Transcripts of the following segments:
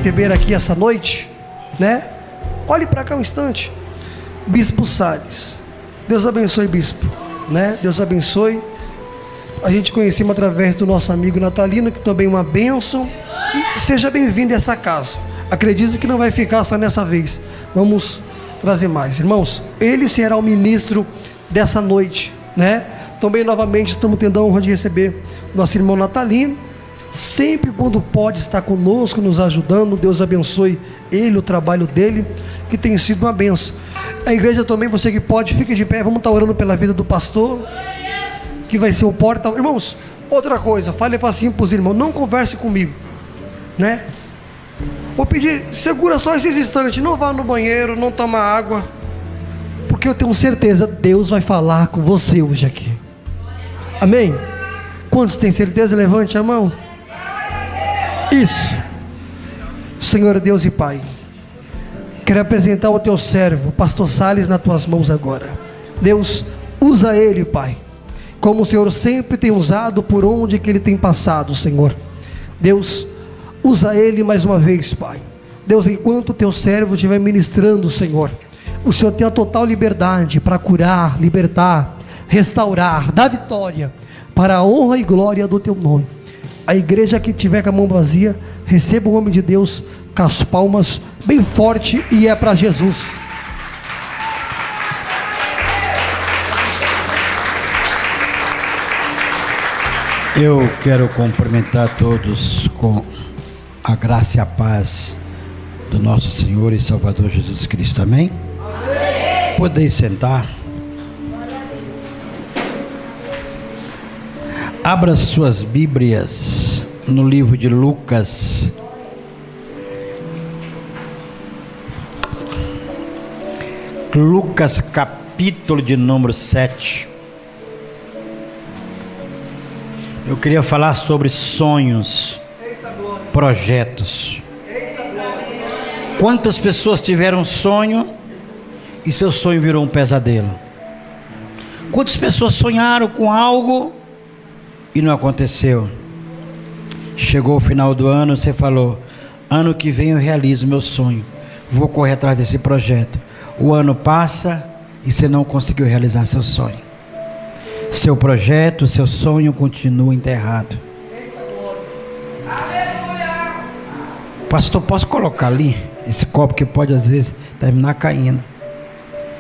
te ver aqui essa noite, né? Olhe para cá um instante. Bispo Salles, Deus abençoe, bispo, né? Deus abençoe. A gente conhecemos através do nosso amigo Natalino, que também é uma bênção. E seja bem-vindo a essa casa. Acredito que não vai ficar só nessa vez. Vamos trazer mais. Irmãos, ele será o ministro dessa noite, né? Também novamente estamos tendo a honra de receber nosso irmão Natalino. Sempre quando pode estar conosco, nos ajudando. Deus abençoe ele, o trabalho dele, que tem sido uma benção. A igreja também, você que pode, fique de pé. Vamos estar orando pela vida do pastor, que vai ser o porta. Irmãos, outra coisa, fale assim para os irmãos: não converse comigo, né? Vou pedir, segura só esses instantes, não vá no banheiro, não toma água, porque eu tenho certeza, Deus vai falar com você hoje aqui. Amém? Quantos têm certeza? Levante a mão. Isso. Senhor Deus e Pai, quero apresentar o teu servo, pastor Salles, nas tuas mãos agora. Deus, usa ele, Pai, como o Senhor sempre tem usado, por onde que ele tem passado, Senhor. Deus, usa ele mais uma vez, Pai. Deus, enquanto o teu servo estiver ministrando, Senhor, o Senhor tem a total liberdade para curar, libertar, restaurar, dar vitória, para a honra e glória do teu nome. A igreja que tiver com a mão vazia, receba o homem de Deus com as palmas bem forte, e é para Jesus. Eu quero cumprimentar todos com a graça e a paz do nosso Senhor e Salvador Jesus Cristo. Amém? Amém. Podeis sentar. Abra suas Bíblias no livro de Lucas, Lucas capítulo de número 7. Eu queria falar sobre sonhos, projetos. Quantas pessoas tiveram um sonho e seu sonho virou um pesadelo? Quantas pessoas sonharam com algo e não aconteceu? Chegou o final do ano, você falou: ano que vem eu realizo meu sonho, vou correr atrás desse projeto. O ano passa e você não conseguiu realizar seu sonho. Seu projeto, seu sonho continua enterrado. Pastor, posso colocar ali esse copo que pode às vezes terminar caindo?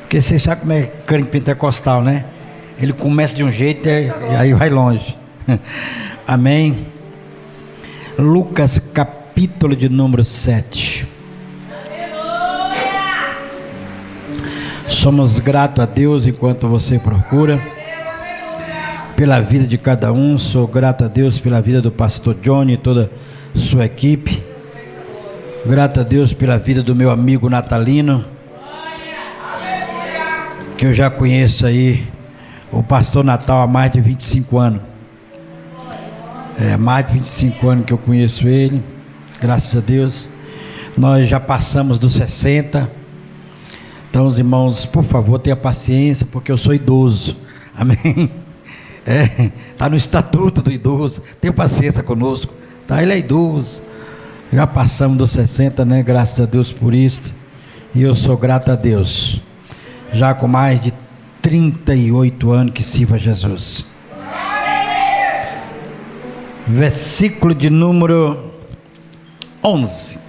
Porque você sabe como é crente pentecostal, né? Ele começa de um jeito e aí vai longe. Amém. Lucas capítulo de número 7. Somos gratos a Deus enquanto você procura pela vida de cada um. Sou grato a Deus pela vida do pastor Johnny e toda a sua equipe. Grato a Deus pela vida do meu amigo Natalino, que eu já conheço o pastor Natal há mais de 25 anos. Mais de 25 anos que eu conheço ele, graças a Deus. Nós já passamos dos 60. Então, os irmãos, por favor, tenha paciência, porque eu sou idoso. Amém? Está no estatuto do idoso. Tenha paciência conosco. Tá? Ele é idoso. Já passamos dos 60, né? Graças a Deus por isso. E eu sou grato a Deus. Já com mais de 38 anos que sirvo a Jesus. Versículo de número 11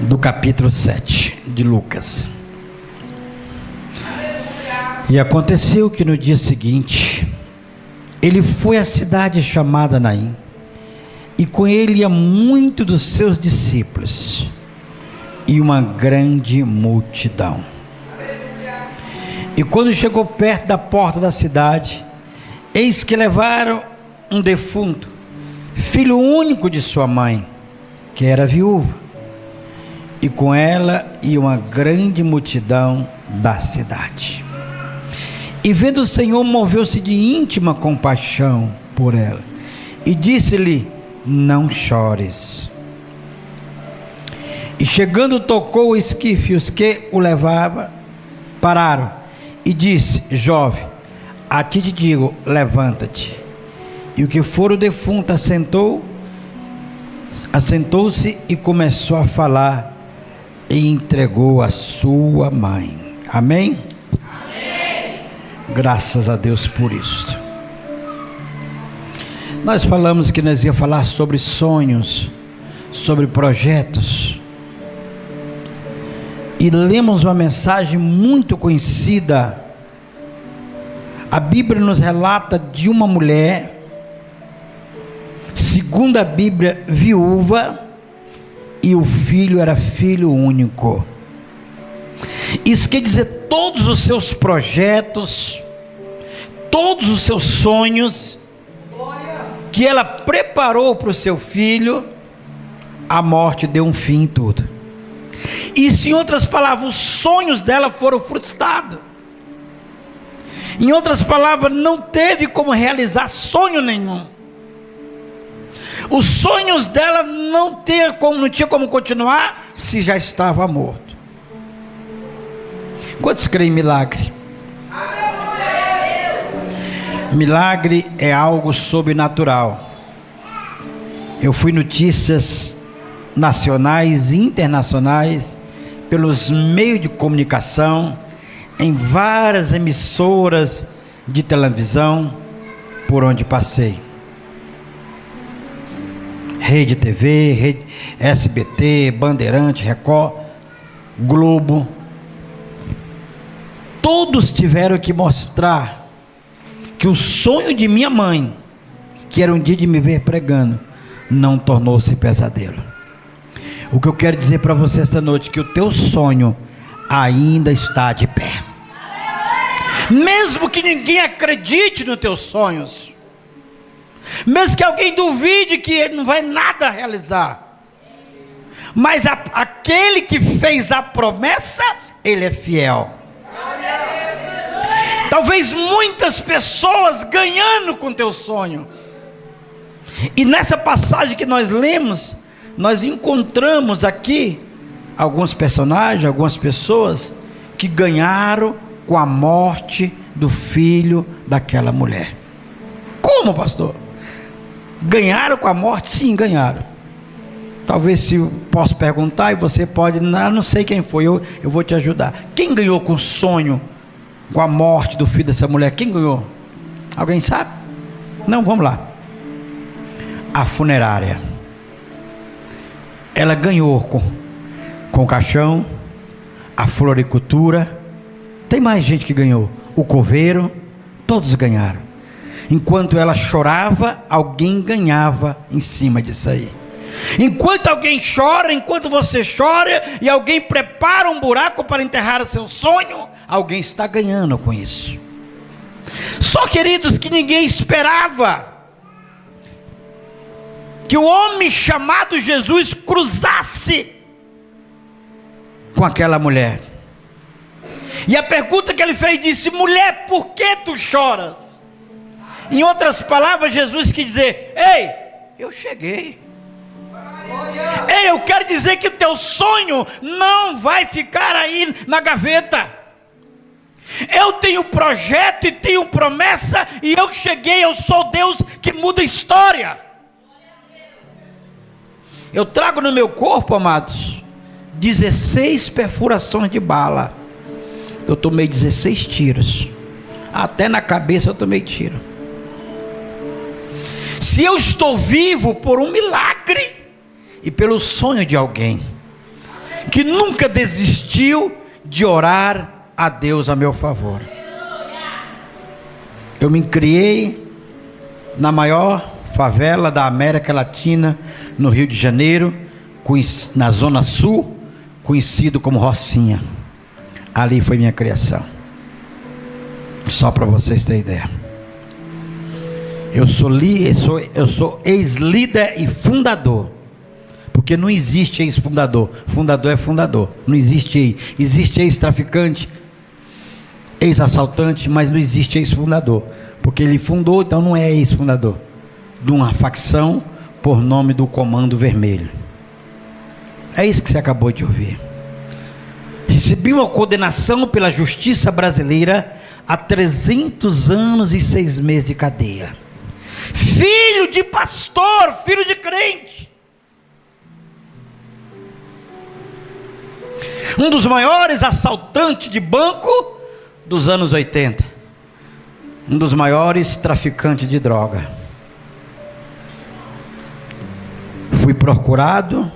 do capítulo 7 de Lucas. E aconteceu que no dia seguinte ele foi à cidade chamada Naim, e com ele ia muito dos seus discípulos e uma grande multidão. E quando chegou perto da porta da cidade, eis que levaram um defunto, filho único de sua mãe, que era viúva, e com ela ia uma grande multidão da cidade. E vendo o Senhor, moveu-se de íntima compaixão por ela, e disse-lhe: não chores. E chegando, tocou o esquife, e os que o levavam pararam, e disse: jovem, a ti te digo, levanta-te. E o que for o defunto assentou, assentou-se e começou a falar e entregou a sua mãe. Amém? Amém. Graças a Deus por isso. Nós falamos que nós ia falar sobre sonhos, sobre projetos, e lemos uma mensagem muito conhecida. A Bíblia nos relata de uma mulher, segundo a Bíblia, viúva, e o filho era filho único. Isso quer dizer, todos os seus projetos, todos os seus sonhos que ela preparou para o seu filho, a morte deu um fim em tudo. Isso, em outras palavras, os sonhos dela foram frustrados. Em outras palavras, não teve como realizar sonho nenhum. Os sonhos dela não tinha como continuar se já estava morto. Quantos creem em milagre? Milagre é algo sobrenatural. Eu fui notícias nacionais e internacionais pelos meios de comunicação, em várias emissoras de televisão por onde passei. Rede TV, Rede SBT, Bandeirante, Record, Globo. Todos tiveram que mostrar que o sonho de minha mãe, que era um dia de me ver pregando, não tornou-se pesadelo. O que eu quero dizer para você esta noite, que o teu sonho ainda está de pé. Mesmo que ninguém acredite nos teus sonhos, mesmo que alguém duvide que ele não vai nada realizar, mas aquele que fez a promessa, ele é fiel. Talvez muitas pessoas ganhando com teu sonho. E nessa passagem que nós lemos, nós encontramos aqui alguns personagens, algumas pessoas que ganharam com a morte do filho daquela mulher. Como, pastor? Ganharam com a morte? Sim, ganharam. Talvez, se eu posso perguntar, e você pode, não sei quem foi, eu vou te ajudar. Quem ganhou com o sonho, com a morte do filho dessa mulher? Quem ganhou? Alguém sabe? Não, vamos lá. A funerária. Ela ganhou com o caixão, a floricultura. Tem mais gente que ganhou. O coveiro, todos ganharam. Enquanto ela chorava, alguém ganhava em cima disso aí. Enquanto alguém chora, enquanto você chora, e alguém prepara um buraco para enterrar o seu sonho, alguém está ganhando com isso. Só, queridos, que ninguém esperava que o homem chamado Jesus cruzasse com aquela mulher. E a pergunta que ele fez, disse: mulher, por que tu choras? Em outras palavras, Jesus quis dizer: ei, eu cheguei. Ei, eu quero dizer que o teu sonho não vai ficar aí na gaveta. Eu tenho projeto e tenho promessa, e eu cheguei. Eu sou Deus que muda a história. Eu trago no meu corpo, amados, 16 perfurações de bala. Eu tomei 16 tiros. Até na cabeça eu tomei tiro. Se eu estou vivo por um milagre e pelo sonho de alguém que nunca desistiu de orar a Deus a meu favor. Eu me criei na maior favela da América Latina, no Rio de Janeiro, na Zona Sul, conhecido como Rocinha. Ali foi minha criação. Só para vocês terem ideia. Eu sou ex-líder e fundador. Porque não existe ex-fundador. Fundador é fundador. Não existe ex. Existe ex-traficante, ex-assaltante, mas não existe ex-fundador. Porque ele fundou, então não é ex-fundador. De uma facção por nome do Comando Vermelho. É isso que você acabou de ouvir. Recebi uma condenação pela justiça brasileira a 300 anos e 6 meses de cadeia. Filho de pastor, filho de crente. Um dos maiores assaltantes de banco dos anos 80. Um dos maiores traficantes de droga. Fui procurado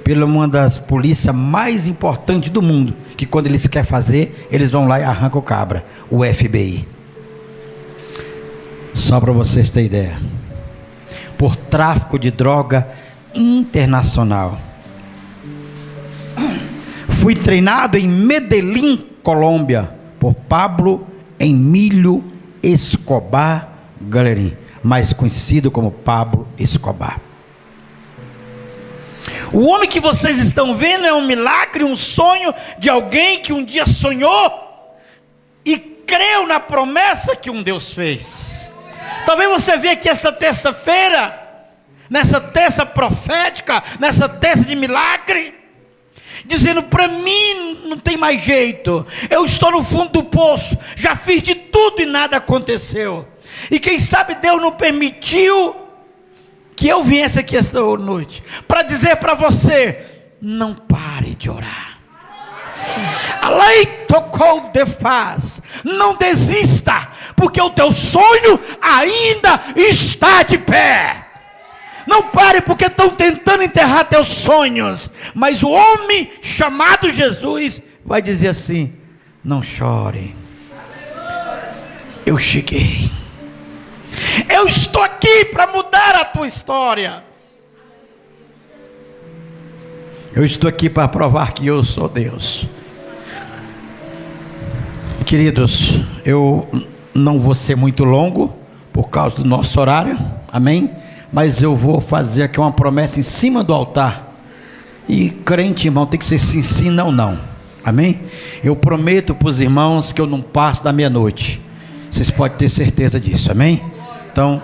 pela uma das polícias mais importantes do mundo, que quando eles querem fazer, eles vão lá e arrancam o cabra, o FBI. Só para vocês terem ideia. Por tráfico de droga internacional. Fui treinado em Medellín, Colômbia, por Pablo Emílio Escobar Galerim, mais conhecido como Pablo Escobar. O homem que vocês estão vendo é um milagre, um sonho de alguém que um dia sonhou e creu na promessa que um Deus fez. Talvez você veja aqui esta terça-feira, nessa terça profética, nessa terça de milagre, dizendo: para mim não tem mais jeito, eu estou no fundo do poço, já fiz de tudo e nada aconteceu. E quem sabe Deus não permitiu que eu viesse aqui esta noite para dizer para você: não pare de orar. A lei tocou de faz. Não desista, porque o teu sonho ainda está de pé. Não pare, porque estão tentando enterrar teus sonhos. Mas o homem chamado Jesus vai dizer assim: não chore, eu cheguei. Eu estou aqui para mudar a tua história. Eu estou aqui para provar que eu sou Deus. Queridos, eu não vou ser muito longo por causa do nosso horário, amém? Mas eu vou fazer aqui uma promessa em cima do altar. E crente, irmão, tem que ser sim, sim, não, não, amém? Eu prometo para os irmãos que eu não passo da meia-noite. Vocês podem ter certeza disso, amém? Então,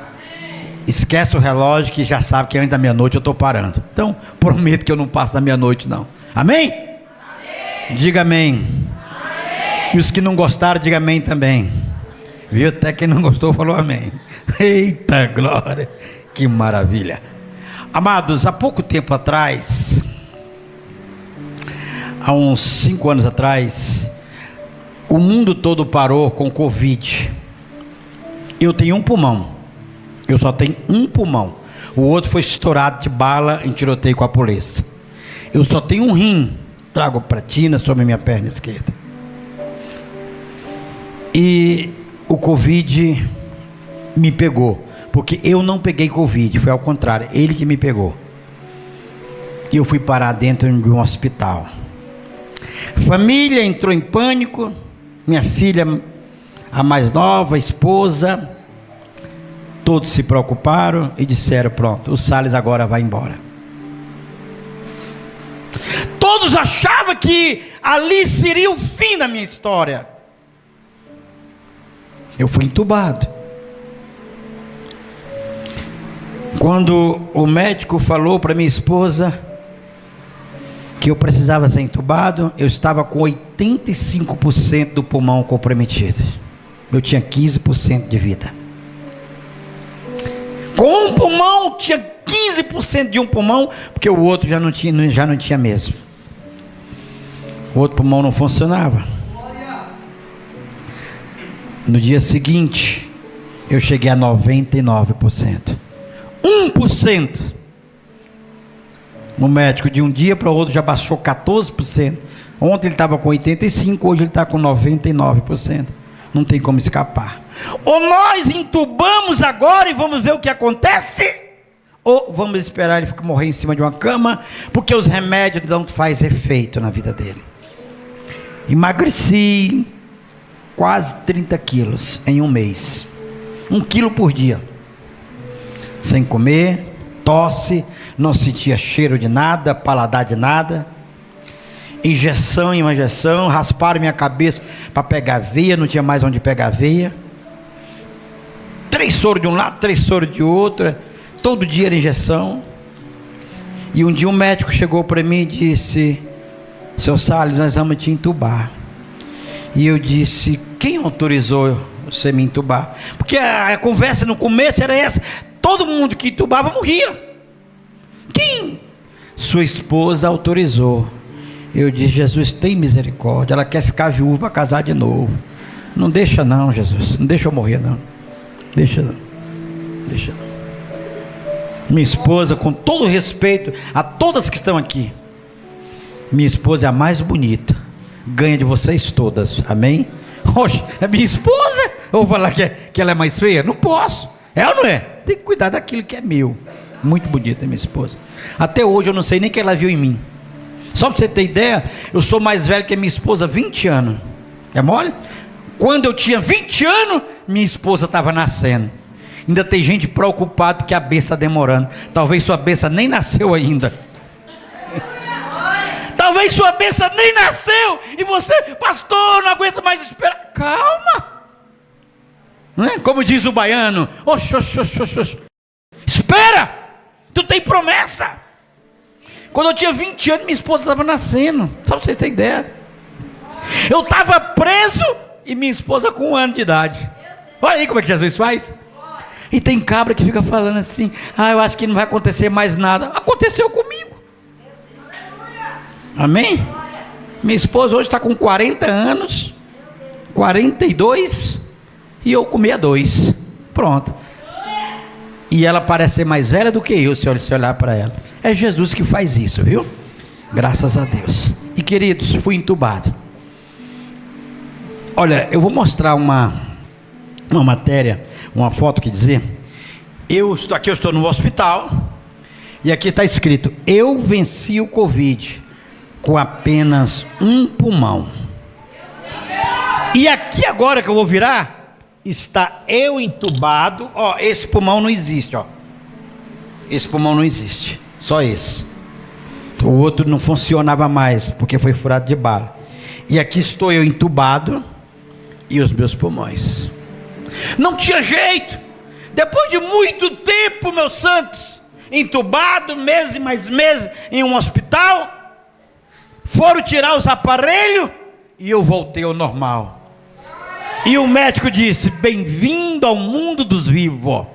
esquece o relógio, que já sabe que antes da meia-noite eu estou parando. Então, prometo que eu não passo da meia-noite, não. Amém? Amém. Diga amém. Amém. E os que não gostaram, diga amém também. Viu? Até quem não gostou falou amém. Eita glória, que maravilha. Amados, há pouco tempo atrás, há uns 5 anos atrás, o mundo todo parou com Covid. Eu tenho um pulmão. Eu só tenho um pulmão. O outro foi estourado de bala em tiroteio com a polícia. Eu só tenho um rim. Trago platina sobre a minha perna esquerda. E o Covid me pegou. Porque eu não peguei Covid. Foi ao contrário. Ele que me pegou. E eu fui parar dentro de um hospital. Família entrou em pânico. Minha filha, a mais nova, a esposa, todos se preocuparam e disseram: pronto, o Salles agora vai embora. Todos achavam que ali seria o fim da minha história. Eu fui entubado. Quando o médico falou para minha esposa que eu precisava ser entubado, eu estava com 85% do pulmão comprometido. Eu tinha 15% de vida. Com um pulmão, tinha 15% de um pulmão, porque o outro já não tinha mesmo. O outro pulmão não funcionava. No dia seguinte, eu cheguei a 99%. 1%. O médico de um dia para o outro já baixou 14%. Ontem ele estava com 85%, hoje ele está com 99%. Não tem como escapar. Ou nós entubamos agora e vamos ver o que acontece, ou vamos esperar ele morrer em cima de uma cama, porque os remédios não fazem efeito na vida dele. Emagreci quase 30 quilos em um mês. 1 quilo por dia. Sem comer, tosse, não sentia cheiro de nada, paladar de nada. Injeção em uma injeção, rasparam minha cabeça para pegar veia, não tinha mais onde pegar veia. 3 soros de um lado, 3 soros de outro, todo dia era injeção. E um dia um médico chegou para mim e disse: seu Salles, nós vamos te entubar. E eu disse: quem autorizou você me entubar? Porque a conversa no começo era essa: todo mundo que entubava morria. Quem? Sua esposa autorizou. Eu disse: Jesus, tem misericórdia. Ela quer ficar viúva para casar de novo. Não deixa não, Jesus. Não deixa eu morrer não. Deixa não. Deixa não. Minha esposa, com todo respeito a todas que estão aqui, minha esposa é a mais bonita. Ganha de vocês todas. Amém? Oxe, é minha esposa? Eu vou falar que ela é mais feia? Não posso. Ela não é. Tem que cuidar daquilo que é meu. Muito bonita minha esposa. Até hoje eu não sei nem o que ela viu em mim. Só para você ter ideia, eu sou mais velho que a minha esposa 20 anos. É mole? Quando eu tinha 20 anos, minha esposa estava nascendo. Ainda tem gente preocupada porque a bênção está demorando. Talvez sua bênção nem nasceu ainda. Talvez sua bênção nem nasceu. E você, pastor, não aguenta mais esperar. Calma. Não é? Como diz o baiano. Oxi, oxi, oxi, oxi. Espera. Tu tem promessa. Quando eu tinha 20 anos, minha esposa estava nascendo. Só para vocês terem ideia. Eu estava preso e minha esposa com 1 ano de idade. Olha aí como é que Jesus faz. E tem cabra que fica falando assim: ah, eu acho que não vai acontecer mais nada. Aconteceu comigo. Amém? Minha esposa hoje está com 40 anos, 42, e eu com 62. Pronto. E ela parece ser mais velha do que eu, se olhar para ela. É Jesus que faz isso, viu? Graças a Deus. E queridos, fui entubado. Olha, eu vou mostrar uma matéria, uma foto que dizer: eu estou no hospital, e aqui está escrito: eu venci o Covid com apenas um pulmão. E aqui agora que eu vou virar, está eu entubado. Ó, esse pulmão não existe, ó. Esse pulmão não existe, só esse. O outro não funcionava mais, porque foi furado de bala. E aqui estou eu entubado, e os meus pulmões. Não tinha jeito. Depois de muito tempo, meus santos, entubado, meses e mais meses, em um hospital, foram tirar os aparelhos, e eu voltei ao normal. E o médico disse: bem-vindo ao mundo dos vivos.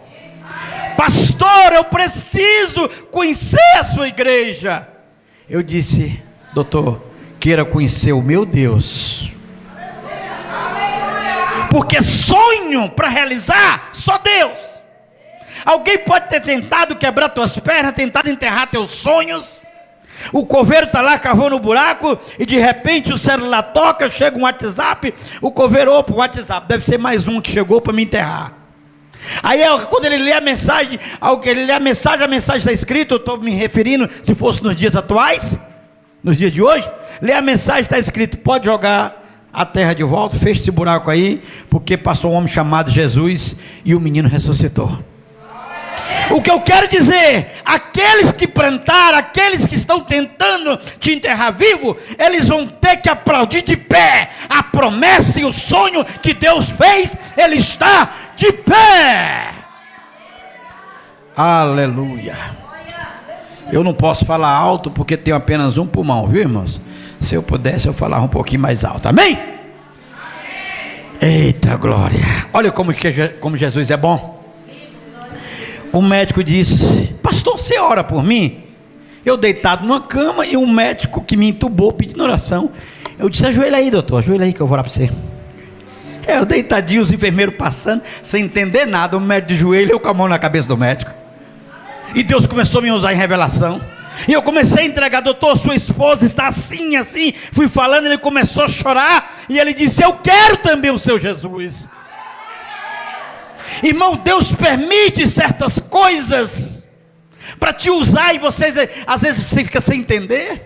Pastor, eu preciso conhecer a sua igreja. Eu disse: doutor, queira conhecer o meu Deus. Porque sonho para realizar, só Deus. Alguém pode ter tentado quebrar tuas pernas, tentado enterrar teus sonhos. O coveiro está lá cavando o buraco, e de repente o celular toca, chega um WhatsApp. O coveiro, opa, o WhatsApp, deve ser mais um que chegou para me enterrar. Aí quando ele lê a mensagem, a mensagem está escrita, eu estou me referindo, se fosse nos dias atuais, nos dias de hoje, lê a mensagem, está escrito: pode jogar a terra de volta, fecha esse buraco aí, porque passou um homem chamado Jesus e o menino ressuscitou. O que eu quero dizer, aqueles que plantaram, aqueles que estão tentando te enterrar vivo, eles vão ter que aplaudir de pé. A promessa e o sonho que Deus fez, ele está de pé. Aleluia. Eu não posso falar alto porque tenho apenas um pulmão, viu, irmãos? Se eu pudesse, eu falava um pouquinho mais alto. Amém? Eita glória. Olha como Jesus é bom. O médico disse: pastor, você ora por mim? Eu deitado numa cama, e um médico que me entubou pedindo oração. Eu disse: ajoelha aí, doutor, ajoelha aí que eu vou orar para você. Eu deitadinho, os enfermeiros passando, sem entender nada. O médico de joelho, eu com a mão na cabeça do médico. E Deus começou a me usar em revelação. E eu comecei a entregar: doutor, sua esposa está assim, assim. Fui falando, ele começou a chorar, e ele disse: eu quero também o seu Jesus. Irmão, Deus permite certas coisas para te usar, e vocês, às vezes você fica sem entender.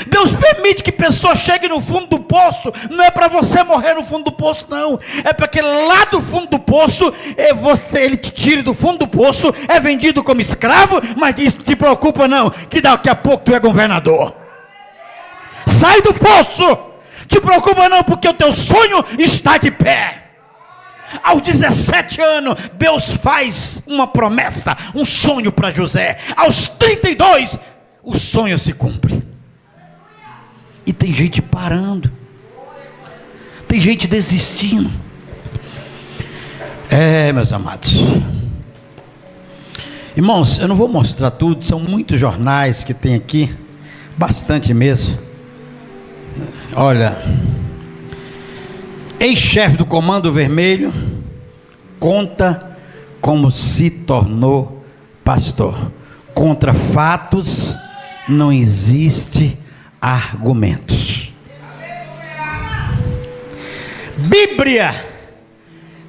Deus permite que pessoas cheguem no fundo do poço, não é para você morrer no fundo do poço, não. É para que lá do fundo do poço, ele te tire do fundo do poço, é vendido como escravo, mas isso não te preocupa não, que daqui a pouco tu é governador. Sai do poço, te preocupa não, porque o teu sonho está de pé. Aos 17 anos, Deus faz uma promessa, um sonho para José. Aos 32, o sonho se cumpre. E tem gente parando, tem gente desistindo. Meus amados, irmãos, eu não vou mostrar tudo, são muitos jornais que tem aqui, bastante mesmo. Olha, ex-chefe do Comando Vermelho conta como se tornou pastor. Contra fatos não existe argumentos. Bíblia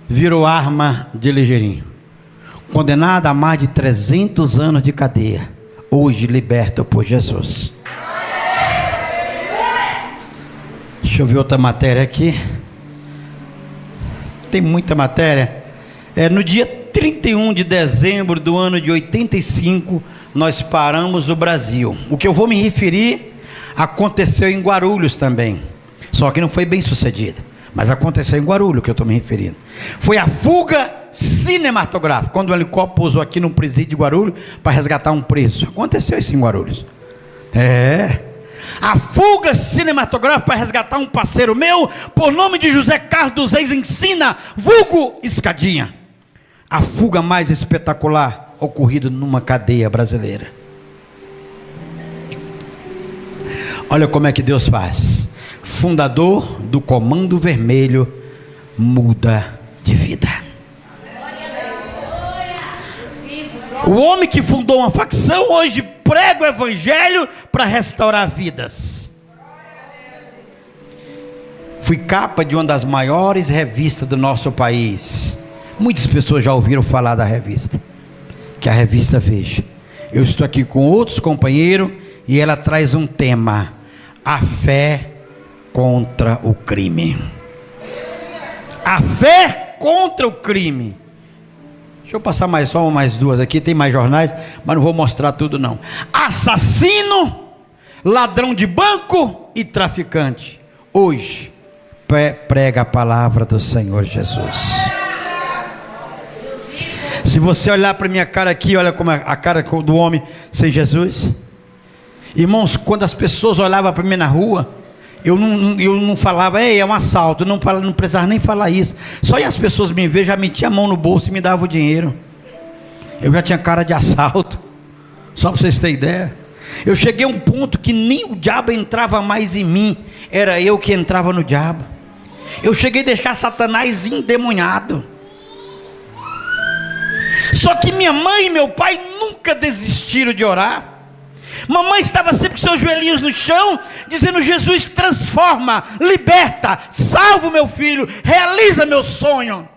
virou arma de ligeirinho. Condenado a mais de 300 anos de cadeia, hoje liberto por Jesus. Deixa eu ver outra matéria aqui. Tem muita matéria. No dia 31 de dezembro do ano de 85, nós paramos o Brasil. O que eu vou me referir aconteceu em Guarulhos também. Só que não foi bem sucedido, mas aconteceu em Guarulhos, que eu estou me referindo. Foi a fuga cinematográfica, quando o helicóptero pousou aqui no presídio de Guarulhos para resgatar um preso. Aconteceu isso em Guarulhos. A fuga cinematográfica para resgatar um parceiro meu, por nome de José Carlos dos Reis Ensina, vulgo Escadinha. A fuga mais espetacular ocorrida numa cadeia brasileira. Olha como é que Deus faz. Fundador do Comando Vermelho muda de vida. O homem que fundou uma facção hoje prega o evangelho para restaurar vidas. Fui capa de uma das maiores revistas do nosso país. Muitas pessoas já ouviram falar da revista, que é a revista Veja. Eu estou aqui com outros companheiros e ela traz um tema: a fé contra o crime. A fé contra o crime. Deixa eu passar mais duas aqui, tem mais jornais, mas não vou mostrar tudo não. Assassino, ladrão de banco e traficante, hoje prega a palavra do Senhor Jesus. Se você olhar para minha cara aqui, olha como é a cara do homem sem Jesus. Irmãos, quando as pessoas olhavam para mim na rua, eu não falava, é um assalto, não precisava nem falar isso. Só as pessoas me ver, já metia a mão no bolso e me davam o dinheiro. Eu já tinha cara de assalto, só para vocês terem ideia. Eu cheguei a um ponto que nem o diabo entrava mais em mim, era eu que entrava no diabo. Eu cheguei a deixar Satanás endemoniado. Só que minha mãe e meu pai nunca desistiram de orar. Mamãe estava sempre com seus joelhinhos no chão, dizendo: Jesus, transforma, liberta, salva o meu filho, realiza meu sonho.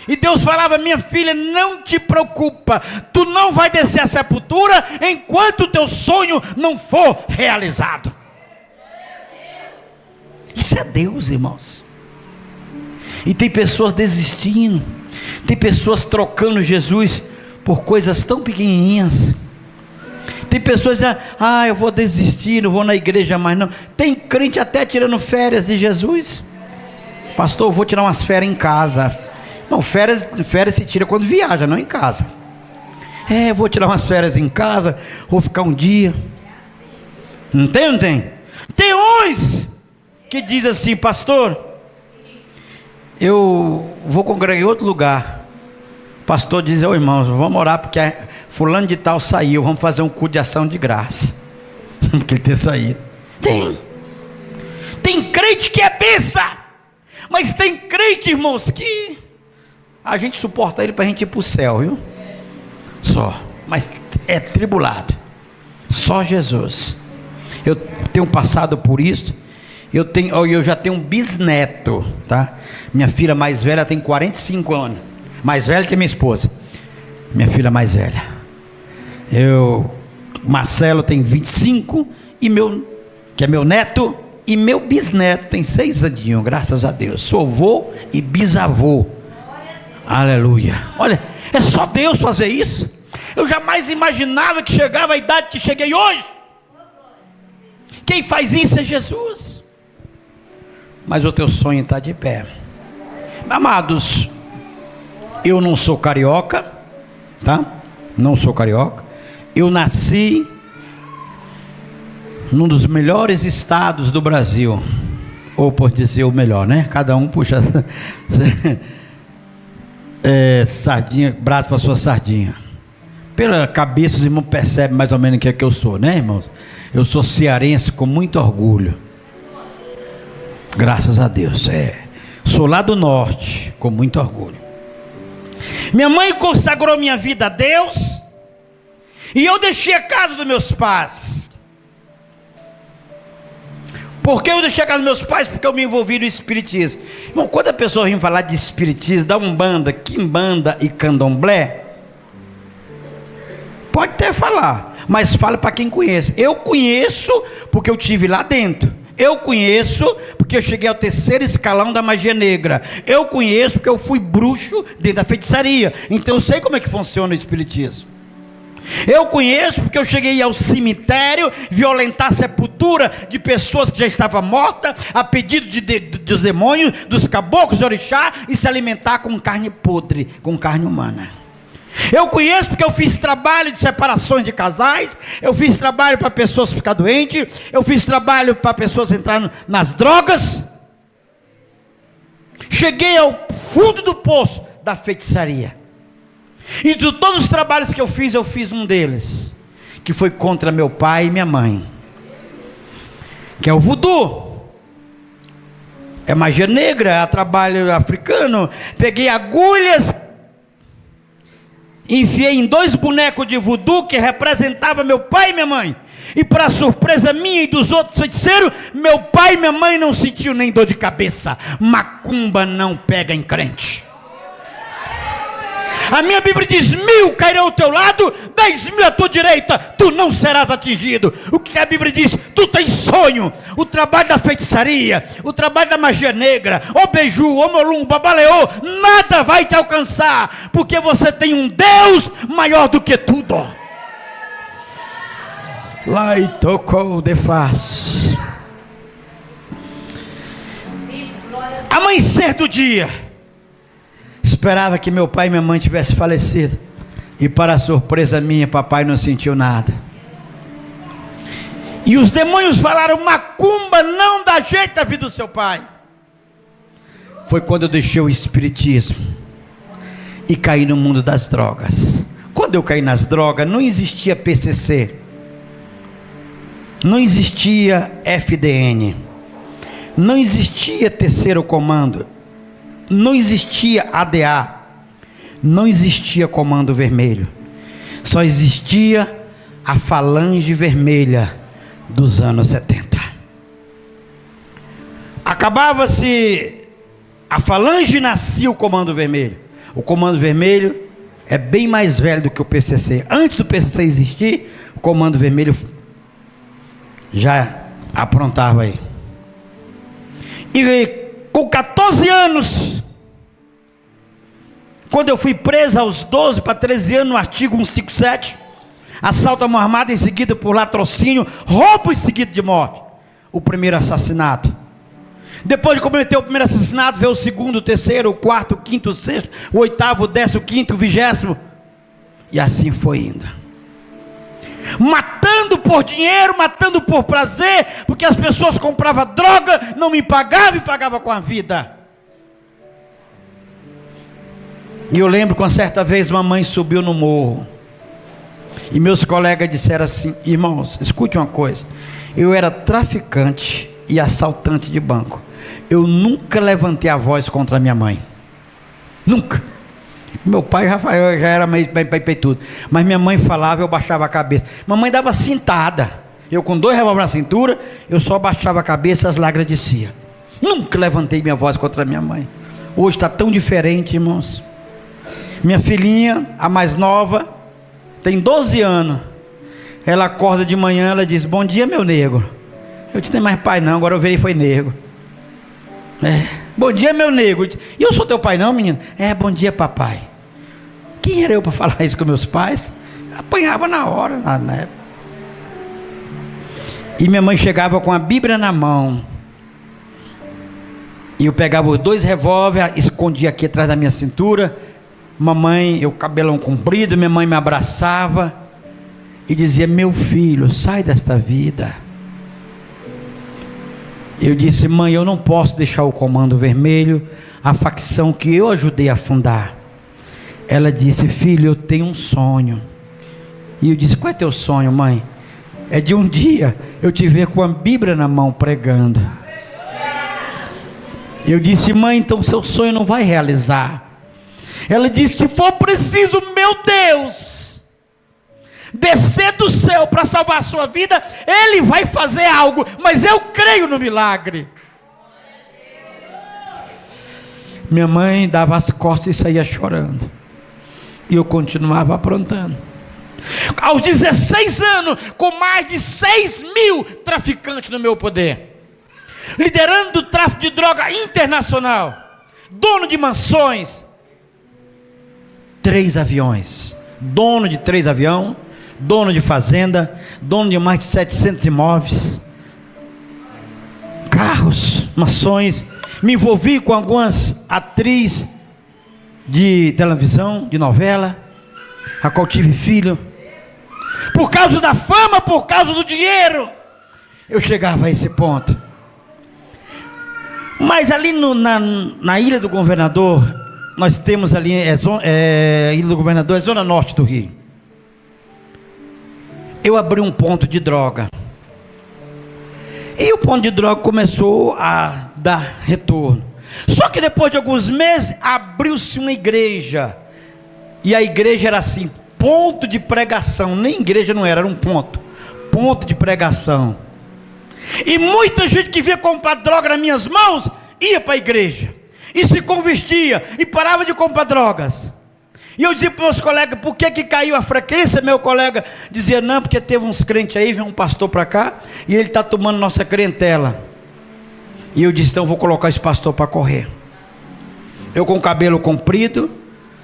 E Deus falava: minha filha, não te preocupa, tu não vai descer a sepultura enquanto o teu sonho não for realizado. Isso é Deus, irmãos. E tem pessoas desistindo, tem pessoas trocando Jesus por coisas tão pequenininhas. Tem pessoas dizendo: eu vou desistir, não vou na igreja mais não. Tem crente até tirando férias de Jesus. Pastor, eu vou tirar umas férias em casa. Não, férias se tira quando viaja, não em casa. Vou tirar umas férias em casa, vou ficar um dia. Não tem? Tem uns que diz assim: pastor, eu vou congregar em outro lugar. O pastor diz: irmãos, vamos orar porque fulano de tal saiu, vamos fazer um culto de ação de graça. Porque ele ter saído. Tem crente que é besta, mas tem crente, irmãos, que a gente suporta ele para a gente ir para o céu, viu? Só, mas é tribulado. Só Jesus. Eu tenho passado por isso. Eu já tenho um bisneto, tá? Minha filha mais velha tem 45 anos, mais velha que minha esposa. Minha filha mais velha. Marcelo tem 25 que é meu neto, e meu bisneto tem 6 aninhos, graças a Deus. Sou avô e bisavô. Aleluia. Olha, é só Deus fazer isso. Eu jamais imaginava que chegava a idade que cheguei hoje. Quem faz isso é Jesus. Mas o teu sonho está de pé. Amados, eu não sou carioca, tá? Não sou carioca. Eu nasci num dos melhores estados do Brasil, ou por dizer o melhor, né? Cada um puxa sardinha, braço para sua sardinha. Pela cabeça os irmãos percebem mais ou menos o que é que eu sou, né, irmãos? Eu sou cearense com muito orgulho. Graças a Deus, sou lá do norte, com muito orgulho. Minha mãe consagrou minha vida a Deus, e eu deixei a casa dos meus pais. Por que eu deixei a casa dos meus pais? Porque eu me envolvi no espiritismo. Irmão, quando a pessoa vem falar de espiritismo, da umbanda, quimbanda e candomblé, pode até falar, mas fale para quem conhece. Eu conheço porque eu tive lá dentro. Eu conheço porque eu cheguei ao 3º escalão da magia negra. Eu conheço porque eu fui bruxo dentro da feitiçaria. Então eu sei como é que funciona o espiritismo. Eu conheço porque eu cheguei ao cemitério violentar a sepultura de pessoas que já estavam mortas, a pedido dos demônios, dos caboclos de orixá, e se alimentar com carne podre, com carne humana. Eu conheço porque eu fiz trabalho de separações de casais, eu fiz trabalho para pessoas ficar doentes, eu fiz trabalho para pessoas entrarem nas drogas. Cheguei ao fundo do poço da feitiçaria. E de todos os trabalhos que eu fiz um deles, que foi contra meu pai e minha mãe, que é o voodoo. É magia negra, é trabalho africano. Peguei agulhas, enfiei em 2 bonecos de voodoo que representavam meu pai e minha mãe. E para surpresa minha e dos outros feiticeiros, meu pai e minha mãe não sentiu nem dor de cabeça. Macumba não pega em crente. A minha Bíblia diz: 1000 cairão ao teu lado, 10.000 à tua direita, tu não serás atingido. O que a Bíblia diz? Tu tens sonho. O trabalho da feitiçaria, o trabalho da magia negra, o beiju, o molum, o babaleô, nada vai te alcançar, porque você tem um Deus maior do que tudo. Lá e tocou de face. Amanhecer do dia, esperava que meu pai e minha mãe tivessem falecido, e para surpresa minha, papai não sentiu nada. E os demônios falaram: macumba não dá jeito na vida do seu pai. Foi quando eu deixei o espiritismo e caí no mundo das drogas. Quando eu caí nas drogas, não existia PCC, não existia FDN, não existia terceiro comando, não existia ADA, não existia comando vermelho, só existia a falange vermelha dos anos 70. Acabava-se a falange, nascia o comando vermelho. O comando vermelho é bem mais velho do que o PCC. Antes do PCC existir, o comando vermelho já aprontava aí. E com 14 anos, quando eu fui preso aos 12 para 13 anos, no artigo 157, assalto à mão armada em seguida por latrocínio, roubo em seguida de morte, o primeiro assassinato. Depois de cometer o primeiro assassinato, veio o segundo, o terceiro, o quarto, o quinto, o sexto, o oitavo, o 15º, o 20º, e assim foi indo. Matando por dinheiro, matando por prazer, porque as pessoas compravam droga, não me pagavam e pagavam com a vida. E eu lembro que uma certa vez mamãe subiu no morro, e meus colegas disseram assim: irmãos, escute uma coisa, eu era traficante e assaltante de banco, eu nunca levantei a voz contra minha mãe, nunca. Meu pai já era meio tudo, mas minha mãe falava, eu baixava a cabeça. Mamãe dava cintada, eu com 2 revólveres na cintura, eu só baixava a cabeça, as lágrimas desciam. Nunca levantei minha voz contra minha mãe. Hoje está tão diferente, irmãos. Minha filhinha, a mais nova, tem 12 anos. Ela acorda de manhã, ela diz: bom dia, meu negro. Eu disse: não tem mais pai não, agora eu virei foi negro. Bom dia, meu negro. E eu sou teu pai não, menino? Bom dia, papai. Quem era eu para falar isso com meus pais? Apanhava na hora, na época. E minha mãe chegava com a Bíblia na mão, e eu pegava os 2 revólveres, escondia aqui atrás da minha cintura. Mamãe, eu cabelão comprido, minha mãe me abraçava e dizia: meu filho, sai desta vida. Eu disse: mãe, eu não posso deixar o comando vermelho, a facção que eu ajudei a fundar. Ela disse: filho, eu tenho um sonho. E eu disse: qual é teu sonho, mãe? É de um dia eu te ver com a Bíblia na mão pregando. Eu disse: mãe, então seu sonho não vai realizar. Ela disse: se for preciso, meu Deus, descer do céu para salvar a sua vida, Ele vai fazer algo, mas eu creio no milagre. Minha mãe dava as costas e saía chorando, e eu continuava aprontando. Aos 16 anos, com mais de 6.000 traficantes no meu poder, liderando o tráfico de droga internacional, dono de mansões, 3 aviões, dono de 3 aviões, dono de fazenda, dono de mais de 700 imóveis, carros, mansões. Me envolvi com algumas atrizes de televisão, de novela, a qual tive filho. Por causa da fama, por causa do dinheiro, eu chegava a esse ponto. Mas ali na Ilha do Governador, nós temos ali, Ilha do Governador, é zona norte do Rio. Eu abri um ponto de droga. E o ponto de droga começou a dar retorno. Só que depois de alguns meses, abriu-se uma igreja. E a igreja era assim, ponto de pregação. Nem igreja não era um ponto de pregação. E muita gente que vinha comprar droga nas minhas mãos, ia para a igreja, e se convertia, e parava de comprar drogas. E eu dizia para meus colegas: por que caiu a frequência? Meu colega dizia: não, porque teve uns crentes aí, vem um pastor para cá, e ele está tomando nossa clientela. E eu disse: então vou colocar esse pastor para correr. Eu com o cabelo comprido,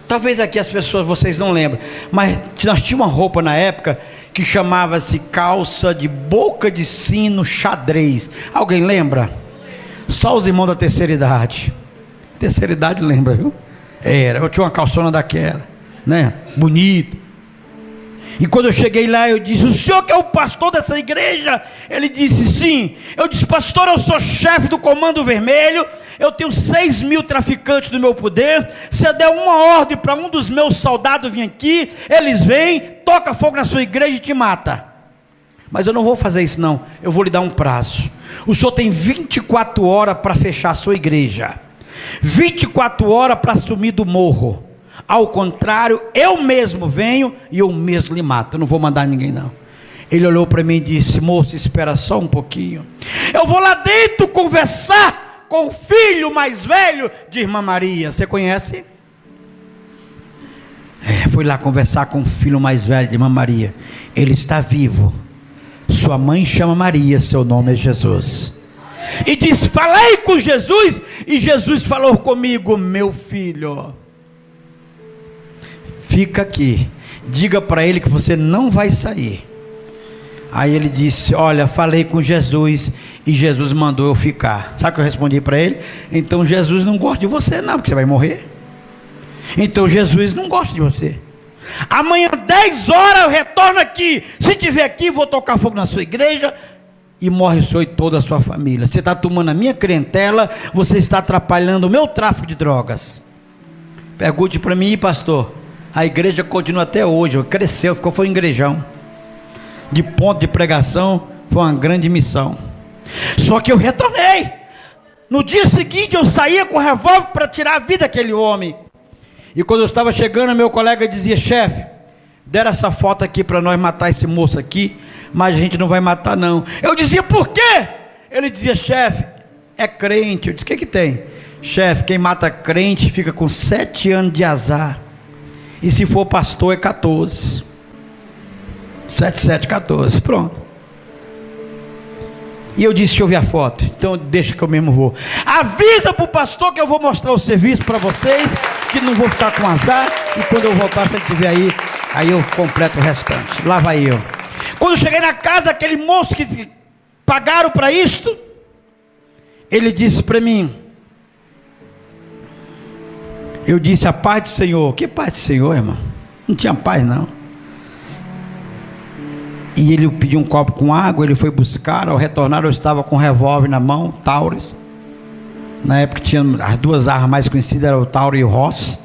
talvez aqui as pessoas, vocês não lembram, mas nós tínhamos uma roupa na época que chamava-se calça de boca de sino xadrez. Alguém lembra? Só os irmãos da terceira idade. Terceira idade lembra, viu? Eu tinha uma calçona daquela, né? Bonito. E quando eu cheguei lá, eu disse: o senhor que é o pastor dessa igreja? Ele disse: sim. Eu disse: pastor, eu sou chefe do Comando Vermelho, eu tenho 6.000 traficantes no meu poder. Se eu der uma ordem para um dos meus soldados vir aqui, eles vêm, toca fogo na sua igreja e te mata. Mas eu não vou fazer isso não, eu vou lhe dar um prazo. O senhor tem 24 horas para fechar a sua igreja, 24 horas para sumir do morro. Ao contrário, eu mesmo venho e eu mesmo lhe mato. Eu não vou mandar ninguém não. Ele olhou para mim e disse: moço, espera só um pouquinho, eu vou lá dentro conversar com o filho mais velho de irmã Maria. Você conhece? Fui lá conversar com o filho mais velho de irmã Maria. Ele está vivo, sua mãe chama Maria, seu nome é Jesus. E disse: falei com Jesus, e Jesus falou comigo: meu filho, fica aqui, diga para ele que você não vai sair. Aí ele disse: olha, falei com Jesus e Jesus mandou eu ficar. Sabe o que eu respondi para ele? Então Jesus não gosta de você não, porque você vai morrer. Então Jesus não gosta de você. Amanhã 10 horas eu retorno aqui. Se tiver aqui, vou tocar fogo na sua igreja e morre o senhor e toda a sua família. Você está tomando a minha clientela, você está atrapalhando o meu tráfico de drogas. Pergunte para mim, pastor. A igreja continua até hoje, cresceu, foi um igrejão. De ponto de pregação, foi uma grande missão. Só que eu retornei. No dia seguinte eu saía com o revólver para tirar a vida daquele homem. E quando eu estava chegando, meu colega dizia: chefe, deram essa foto aqui para nós matar esse moço aqui, mas a gente não vai matar não. Eu dizia: por quê? Ele dizia: chefe, é crente. Eu disse: o que tem? Chefe, quem mata crente fica com 7 anos de azar, e se for pastor é 14. 7, 7, 14, pronto. E eu disse: deixa eu ver a foto. Então deixa que eu mesmo vou. Avisa para o pastor que eu vou mostrar o serviço para vocês, que não vou ficar com azar, e quando eu voltar, se ele estiver aí eu completo o restante. Lá vai eu. Quando eu cheguei na casa, aquele moço que pagaram para isto, ele disse para mim, eu disse: a paz do Senhor. Que paz do Senhor, irmão? Não tinha paz não. E ele pediu um copo com água, ele foi buscar. Ao retornar, eu estava com um revólver na mão, Taurus. Na época tinha as 2 armas mais conhecidas, eram o Taurus e o Ross.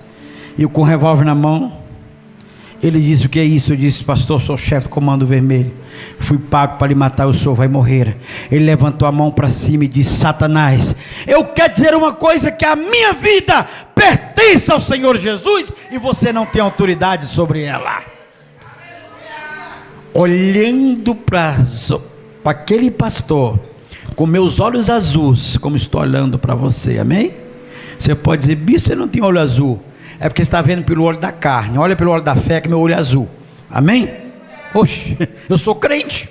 E eu com o revólver na mão. Ele disse: o que é isso? Eu disse: pastor, sou chefe do comando vermelho, fui pago para lhe matar, o senhor vai morrer. Ele levantou a mão para cima e disse: Satanás, eu quero dizer uma coisa, que a minha vida pertence ao Senhor Jesus, e você não tem autoridade sobre ela. Olhando para aquele pastor, com meus olhos azuis, como estou olhando para você, amém? Você pode dizer: bicho, você não tem olho azul. É porque você está vendo pelo olho da carne. Olha pelo olho da fé, que meu olho é azul. Amém? Oxe, eu sou crente.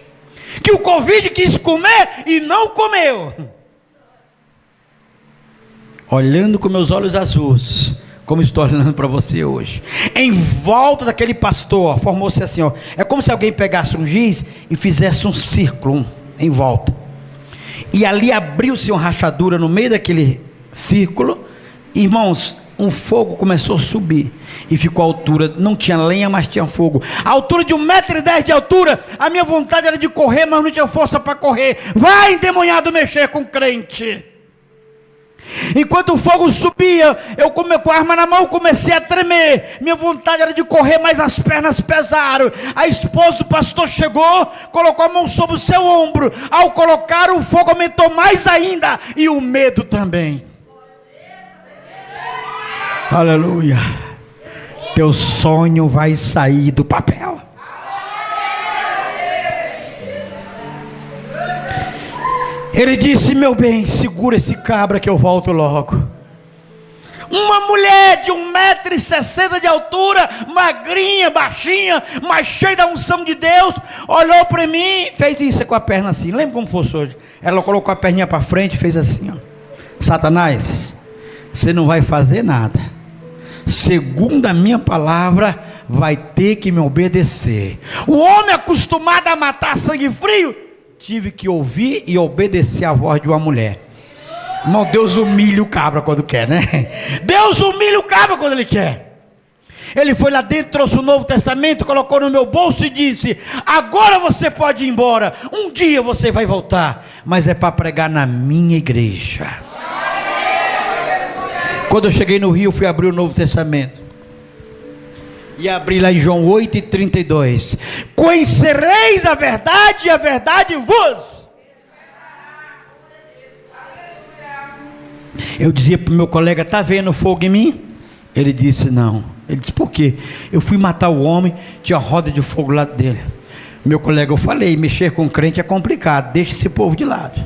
Que o Covid quis comer e não comeu. Olhando com meus olhos azuis, como estou olhando para você hoje. Em volta daquele pastor, formou-se assim, ó. É como se alguém pegasse um giz e fizesse um círculo em volta. E ali abriu-se uma rachadura no meio daquele círculo. Irmãos, um fogo começou a subir e ficou à altura, não tinha lenha, mas tinha fogo, a altura de 1,10 m de altura. A minha vontade era de correr, mas não tinha força para correr. Vai, endemoniado, mexer com crente. Enquanto o fogo subia, eu com a arma na mão comecei a tremer. Minha vontade era de correr, mas as pernas pesaram. A esposa do pastor chegou, colocou a mão sobre o seu ombro. Ao colocar, o fogo aumentou mais ainda, e o medo também. Aleluia. Teu sonho vai sair do papel. Ele disse: meu bem, segura esse cabra que eu volto logo. Uma mulher de 1,60 m de altura, magrinha, baixinha, mas cheia da unção de Deus, olhou para mim, fez isso com a perna assim. Lembra como fosse hoje? Ela colocou a perninha para frente e fez assim, ó. Satanás, você não vai fazer nada. Segundo a minha palavra, vai ter que me obedecer. O homem acostumado a matar sangue frio, tive que ouvir e obedecer a voz de uma mulher. Irmão, Deus humilha o cabra quando quer, né? Deus humilha o cabra quando Ele quer. Ele foi lá dentro, trouxe o Novo Testamento, colocou no meu bolso e disse: agora você pode ir embora, um dia você vai voltar, mas é para pregar na minha igreja. Quando eu cheguei no Rio, eu fui abrir o Novo Testamento. E abri lá em João 8,32. Conhecereis a verdade, e a verdade vos. Eu dizia para o meu colega: está vendo fogo em mim? Ele disse: não. Ele disse: por quê? Eu fui matar o homem, tinha roda de fogo lá dele. Meu colega: eu falei, mexer com crente é complicado, deixa esse povo de lado.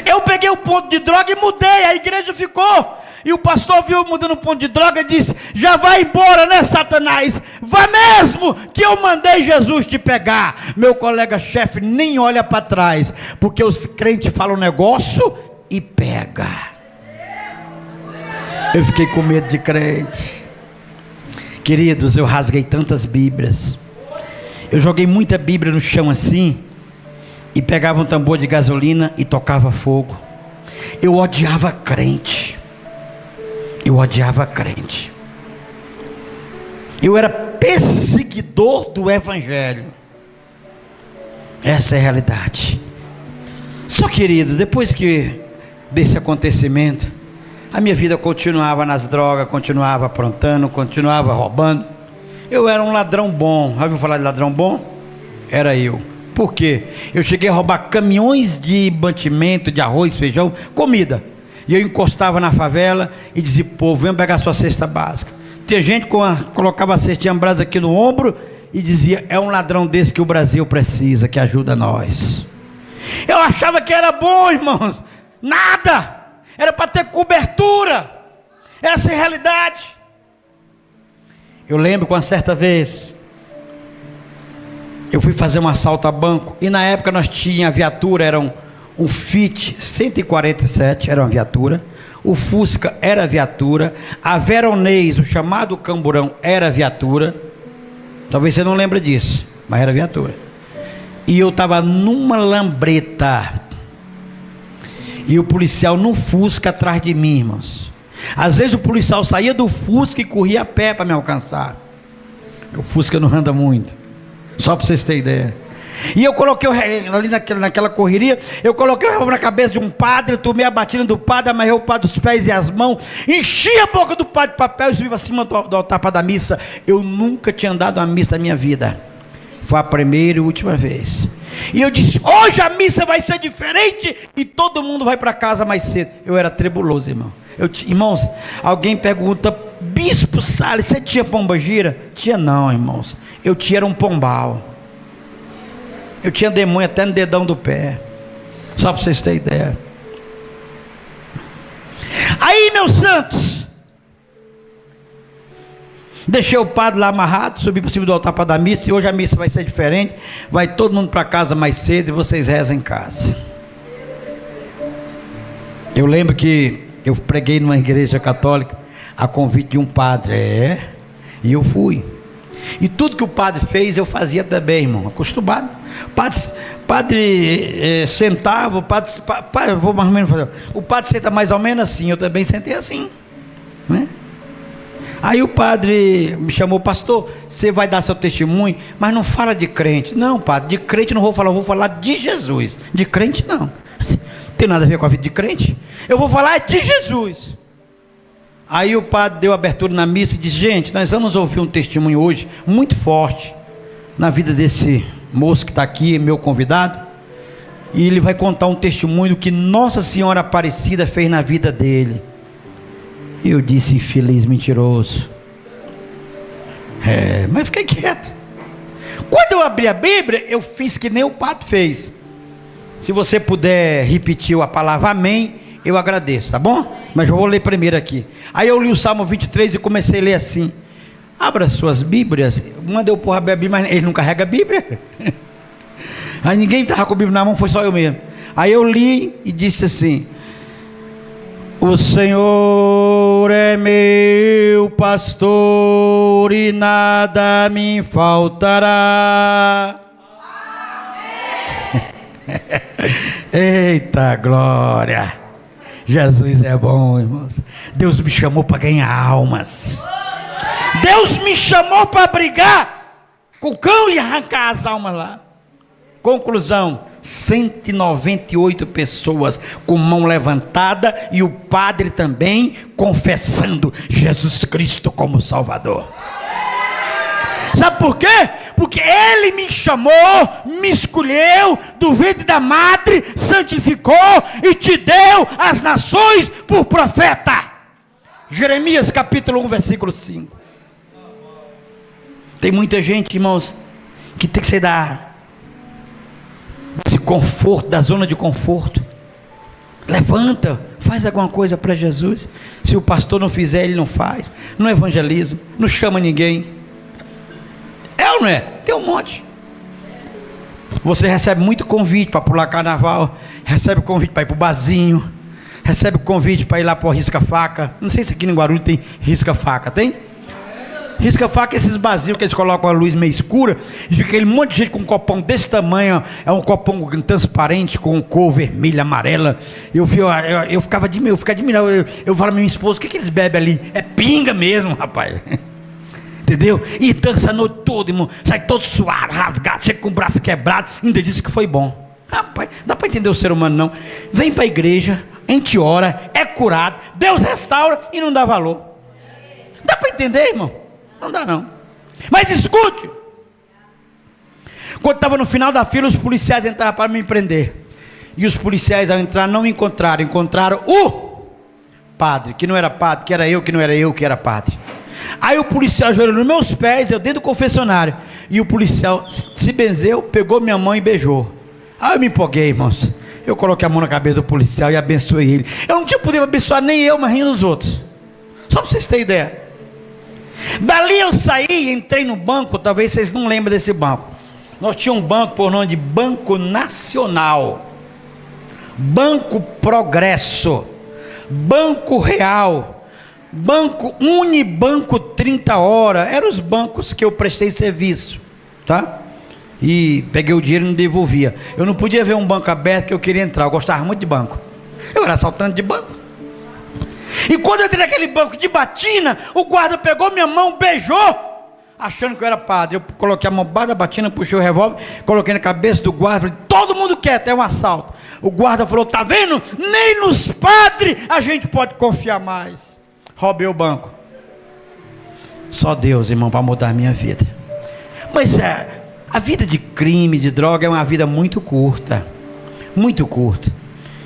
Eu peguei o ponto de droga e mudei, a igreja ficou. E o pastor viu mudando o ponto de droga e disse: já vai embora, né, Satanás? Vá mesmo, que eu mandei Jesus te pegar. Meu colega chefe nem olha para trás, porque os crentes falam negócio e pega. Eu fiquei com medo de crente. Queridos, eu rasguei tantas bíblias. Eu joguei muita bíblia no chão assim, e pegava um tambor de gasolina e tocava fogo. Eu odiava crente. Eu odiava crente. Eu era perseguidor do evangelho. Essa é a realidade. Só, querido, depois desse acontecimento, a minha vida continuava nas drogas, continuava aprontando, continuava roubando. Eu era um ladrão bom. Já ouviu falar de ladrão bom? Era eu. Por quê? Eu cheguei a roubar caminhões de mantimento, de arroz, feijão, comida. E eu encostava na favela e dizia: povo, vem pegar sua cesta básica. Tinha gente que colocava a cestinha brasa aqui no ombro e dizia: é um ladrão desse que o Brasil precisa, que ajuda nós. Eu achava que era bom, irmãos. Nada. Era para ter cobertura. Essa é a realidade. Eu lembro que uma certa vez eu fui fazer um assalto a banco, e na época nós tínhamos a viatura, era um Fit 147, era uma viatura. O Fusca era viatura. A Veronês, o chamado Camburão, era viatura. Talvez você não lembre disso, mas era viatura. E eu estava numa lambreta, e o policial no Fusca atrás de mim, irmãos. Às vezes o policial saía do Fusca e corria a pé para me alcançar. O Fusca não anda muito, só para vocês terem ideia. E eu coloquei ali naquela correria, eu coloquei o revólver na cabeça de um padre, tomei a batina do padre, amarrei o padre dos pés e as mãos, enchi a boca do padre de papel e subi para cima do altar para dar missa. Eu nunca tinha andado uma missa na minha vida. Foi a primeira e última vez. E eu disse, hoje a missa vai ser diferente e todo mundo vai para casa mais cedo. Eu era trebuloso, irmão. Irmãos, alguém pergunta, Bispo Salles, você tinha pombagira? Tinha não, irmãos. Eu tinha um pombal. Eu tinha demônio até no dedão do pé. Só para vocês terem ideia. Aí, meus santos, deixei o padre lá amarrado, subi para cima do altar para dar missa. E hoje a missa vai ser diferente. Vai todo mundo para casa mais cedo e vocês rezam em casa. Eu lembro que eu preguei numa igreja católica a convite de um padre. E eu fui. E tudo que o padre fez eu fazia também, irmão, acostumado. Padre sentava, eu vou mais ou menos fazer. O padre senta mais ou menos assim, eu também sentei assim, né? Aí o padre me chamou, pastor, você vai dar seu testemunho, mas não fala de crente. Não, padre, de crente não vou falar, eu vou falar de Jesus. De crente não, não tem nada a ver com a vida de crente. Eu vou falar de Jesus. Aí o padre deu abertura na missa e disse, gente, nós vamos ouvir um testemunho hoje muito forte na vida desse moço que está aqui, meu convidado, e ele vai contar um testemunho que Nossa Senhora Aparecida fez na vida dele. E eu disse, infeliz mentiroso. Mas fiquei quieto. Quando eu abri a Bíblia, eu fiz que nem o padre fez. Se você puder repetir a palavra amém, eu agradeço, tá bom? Mas eu vou ler primeiro aqui. Aí eu li o Salmo 23 e comecei a ler assim. Abra suas Bíblias. Mandei o porra a Bíblia, mas ele não carrega a Bíblia. Aí ninguém estava com a Bíblia na mão, foi só eu mesmo. Aí eu li e disse assim: o Senhor é meu pastor e nada me faltará. Eita glória! Jesus é bom, irmãos. Deus me chamou para ganhar almas. Deus me chamou para brigar com o cão e arrancar as almas lá. Conclusão: 198 pessoas com mão levantada e o padre também confessando Jesus Cristo como Salvador. Sabe por quê? Porque Ele me chamou, me escolheu do ventre da madre, santificou e te deu as nações por profeta. Jeremias capítulo 1 versículo 5. Tem muita gente, irmãos, que tem que sair desse conforto, da zona de conforto. Levanta, faz alguma coisa para Jesus. Se o pastor não fizer, ele não faz. Não evangeliza, não chama ninguém. É ou não é? Tem um monte. Você recebe muito convite para pular carnaval, recebe convite para ir para o barzinho, recebe convite para ir lá para o risca-faca. Não sei se aqui em Guarulhos tem risca-faca, tem? Risca-faca é esses barzinhos que eles colocam a luz meio escura e fica aquele monte de gente com um copão desse tamanho. É um copão transparente com cor vermelha, amarela. Eu ficava admirado. Eu falo para minha esposa: o que eles bebem ali? É pinga mesmo, rapaz. Entendeu? E dança a noite toda, irmão. Sai todo suado, rasgado, chega com o braço quebrado. Ainda disse que foi bom. Rapaz, não dá para entender o ser humano não. Vem para a igreja, a gente ora, é curado, Deus restaura e não dá valor. Dá para entender, irmão? Não dá não. Mas escute. Quando estava no final da fila, os policiais entraram para me prender. E os policiais, ao entrar, não me encontraram. Encontraram o padre, que não era padre, que era eu, que não era eu, que era padre. Aí o policial ajoelhou nos meus pés, eu dentro do confessionário. E o policial se benzeu, pegou minha mão e beijou. Aí eu me empolguei, irmãos. Eu coloquei a mão na cabeça do policial e abençoei ele. Eu não tinha poder abençoar nem eu, mas nem os outros. Só para vocês terem ideia. Dali eu saí e entrei no banco. Talvez vocês não lembrem desse banco. Nós tínhamos um banco por nome de Banco Nacional, Banco Progresso, Banco Real, Banco Unibanco 30 horas. Eram os bancos que eu prestei serviço, tá? E peguei o dinheiro e não devolvia. Eu não podia ver um banco aberto que eu queria entrar. Eu gostava muito de banco. Eu era assaltante de banco. E quando eu entrei naquele banco de batina, o guarda pegou minha mão, beijou. achando que eu era padre. Eu coloquei a mão baixo da batina, puxei o revólver, coloquei na cabeça do guarda, falei, todo mundo quieto, é um assalto. O guarda falou, tá vendo? Nem nos padres a gente pode confiar mais. Roubei o banco. Só Deus, irmão, para mudar a minha vida. Mas a vida de crime, de droga, é uma vida muito curta. Muito curta.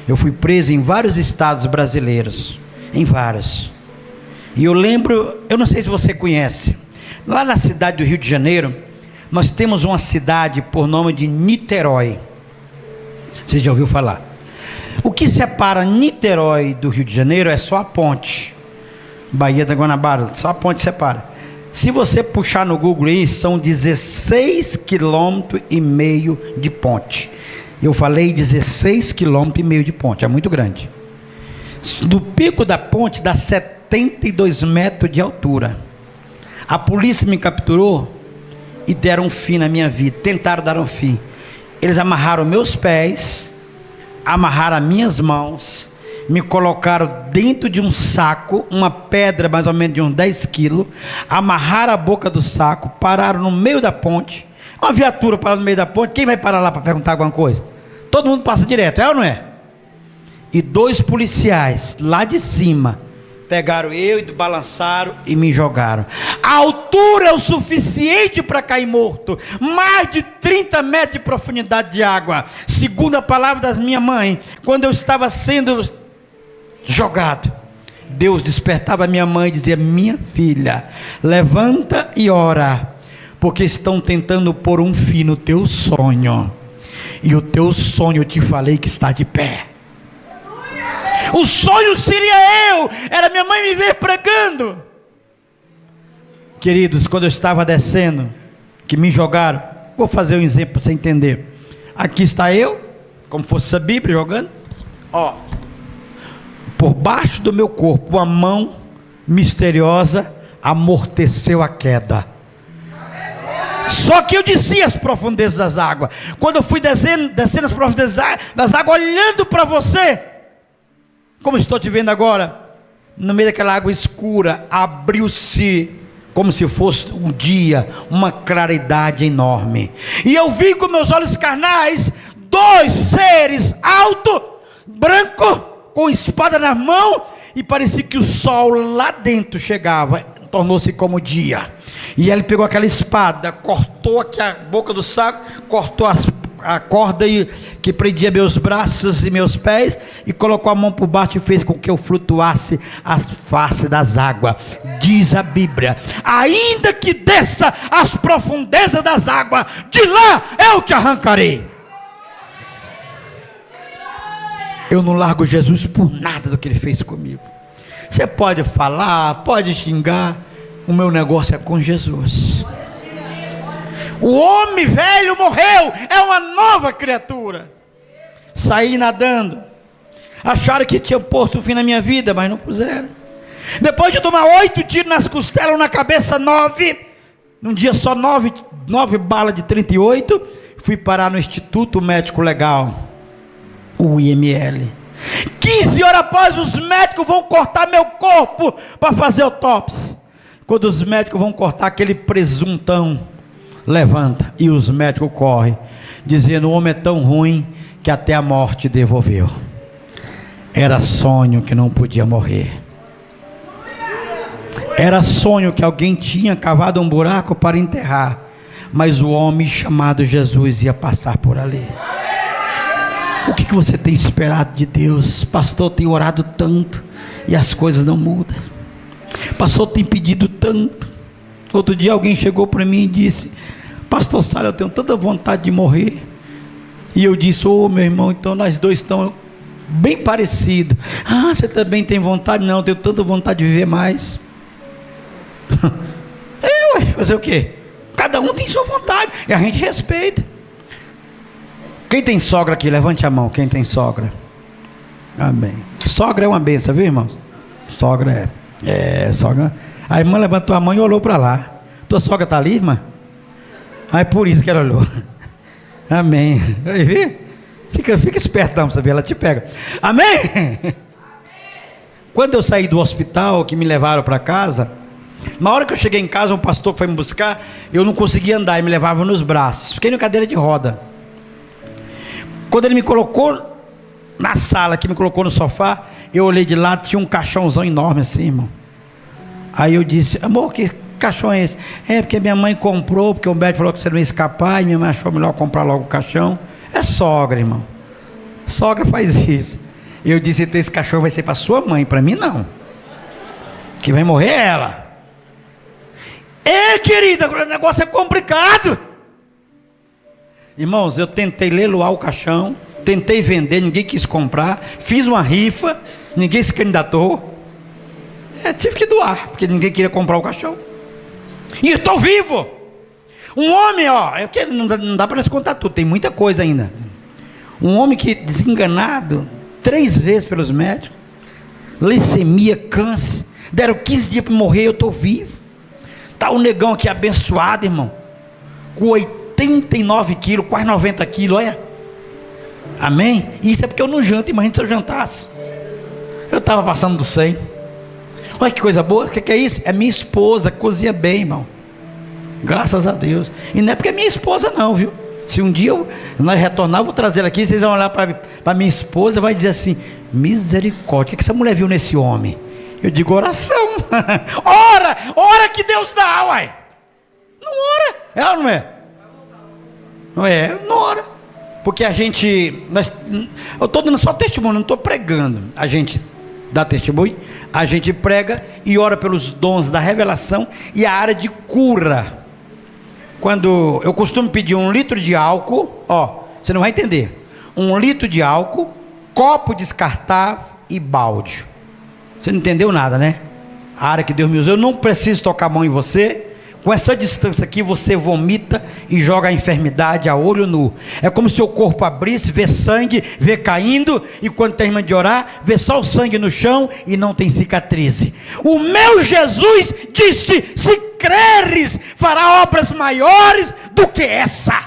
Eu fui preso em vários estados brasileiros. Em vários. E eu lembro, eu não sei se você conhece, lá na cidade do Rio de Janeiro, nós temos uma cidade por nome de Niterói. Você já ouviu falar? O que separa Niterói do Rio de Janeiro é só a ponte. Baía da Guanabara, só a ponte separa. Se você puxar no Google aí, são 16,5 km de ponte. Eu falei 16,5 km de ponte, é muito grande. Do pico da ponte dá 72 metros de altura. A polícia me capturou e deram um fim na minha vida, tentaram dar um fim. Eles amarraram meus pés, amarraram as minhas mãos, me colocaram dentro de um saco, uma pedra mais ou menos de uns 10 quilos, amarraram a boca do saco, pararam no meio da ponte, uma viatura parada no meio da ponte, quem vai parar lá para perguntar alguma coisa? Todo mundo passa direto, é ou não é? E 2 policiais lá de cima pegaram eu e balançaram e me jogaram. A altura é o suficiente para cair morto, mais de 30 metros de profundidade de água. Segundo a palavra da minha mãe, quando eu estava sendo jogado, Deus despertava a minha mãe e dizia, minha filha, levanta e ora, porque estão tentando pôr um fim no teu sonho, e o teu sonho eu te falei que está de pé. O sonho seria eu, era minha mãe me ver pregando. Queridos, quando eu estava descendo, que me jogaram, vou fazer um exemplo para você entender. Aqui está eu, como fosse a Bíblia jogando, ó, por baixo do meu corpo, uma mão misteriosa amorteceu a queda. Só que eu desci as profundezas das águas. Quando eu fui descendo as profundezas das águas, olhando para você, como estou te vendo agora, no meio daquela água escura, abriu-se como se fosse um dia, uma claridade enorme, e eu vi com meus olhos carnais 2 seres altos, branco, com espada na mão, e parecia que o sol lá dentro chegava, tornou-se como dia. E ele pegou aquela espada, cortou aqui a boca do saco, cortou a corda que prendia meus braços e meus pés, e colocou a mão por baixo e fez com que eu flutuasse à face das águas. Diz a Bíblia, ainda que desça as profundezas das águas, de lá eu te arrancarei. Eu não largo Jesus por nada do que ele fez comigo. Você pode falar, pode xingar, o meu negócio é com Jesus. O homem velho morreu, é uma nova criatura. Saí nadando, acharam que tinham posto um fim na minha vida, mas não puseram. Depois de tomar 8 tiros nas costelas, na cabeça 9, num dia só 9 balas de 38, fui parar no Instituto Médico Legal, o IML. 15 horas após, os médicos vão cortar meu corpo para fazer autópsia. Quando os médicos vão cortar, aquele presuntão levanta e os médicos correm, dizendo, o homem é tão ruim que até a morte devolveu. Era sonho que não podia morrer. Era sonho que alguém tinha cavado um buraco para enterrar, mas o homem chamado Jesus ia passar por ali. O que você tem esperado de Deus? Pastor, tem orado tanto e as coisas não mudam. Pastor, tem pedido tanto. Outro dia alguém chegou para mim e disse, pastor Sara, eu tenho tanta vontade de morrer. E eu disse, meu irmão, então nós dois estamos bem parecidos. Você também tem vontade? Não, eu tenho tanta vontade de viver mais. Fazer o quê? Cada um tem sua vontade e a gente respeita. Quem tem sogra aqui, levante a mão. Quem tem sogra? Amém. Sogra é uma benção, viu, irmãos? Sogra sogra. A irmã levantou a mão e olhou para lá. Tua sogra está ali, irmã? É por isso que ela olhou. Amém. Aí, viu? Fica esperto, não, sabe? Ela te pega. Amém? Quando eu saí do hospital, que me levaram para casa, Na hora que eu cheguei em casa, um pastor que foi me buscar, eu não conseguia andar, ele me levava nos braços. Fiquei na cadeira de roda. Quando ele me colocou na sala, que me colocou no sofá, eu olhei de lado, tinha um caixãozão enorme assim, irmão. Aí eu disse: amor, que caixão é esse? É porque minha mãe comprou, porque o médico falou que você não ia escapar, e minha mãe achou melhor comprar logo o caixão. É sogra, irmão. Sogra faz isso. Eu disse: então esse cachorro vai ser para sua mãe, para mim não. Que vai morrer ela. Ei, querida, o negócio é complicado. Irmãos, eu tentei leiloar o caixão, tentei vender, ninguém quis comprar. Fiz uma rifa, ninguém se candidatou. Tive que doar, porque ninguém queria comprar o caixão. E eu estou vivo. Um homem, não dá para nós contar tudo, tem muita coisa ainda. Um homem que desenganado 3 vezes pelos médicos, leucemia, câncer, deram 15 dias para morrer, eu estou vivo. Está o negão aqui abençoado, irmão, com 89 quilos, quase 90 quilos, olha. Amém? Isso é porque eu não janto, imagina se eu jantasse. Eu estava passando do 100. Olha que coisa boa, o que é isso? É minha esposa, cozinha bem, irmão. Graças a Deus. E não é porque é minha esposa não, viu? Se um dia nós retornar, eu vou trazer ela aqui, vocês vão olhar para minha esposa e vai dizer assim: misericórdia, o que essa mulher viu nesse homem? Eu digo: oração. Ora que Deus dá, uai. Não ora, ela não é? Não é, não ora. Porque a gente, eu estou dando só testemunho, não estou pregando. A gente dá testemunho, a gente prega e ora pelos dons da revelação e a área de cura. Quando eu costumo pedir 1 litro de álcool, você não vai entender. 1 litro de álcool, copo descartável e balde. Você não entendeu nada, né? A área que Deus me usou, eu não preciso tocar a mão em você. Com essa distância aqui, você vomita e joga a enfermidade a olho nu. É como se o corpo abrisse, vê sangue, vê caindo, e quando termina de orar, vê só o sangue no chão e não tem cicatriz. O meu Jesus disse: se creres, fará obras maiores do que essa.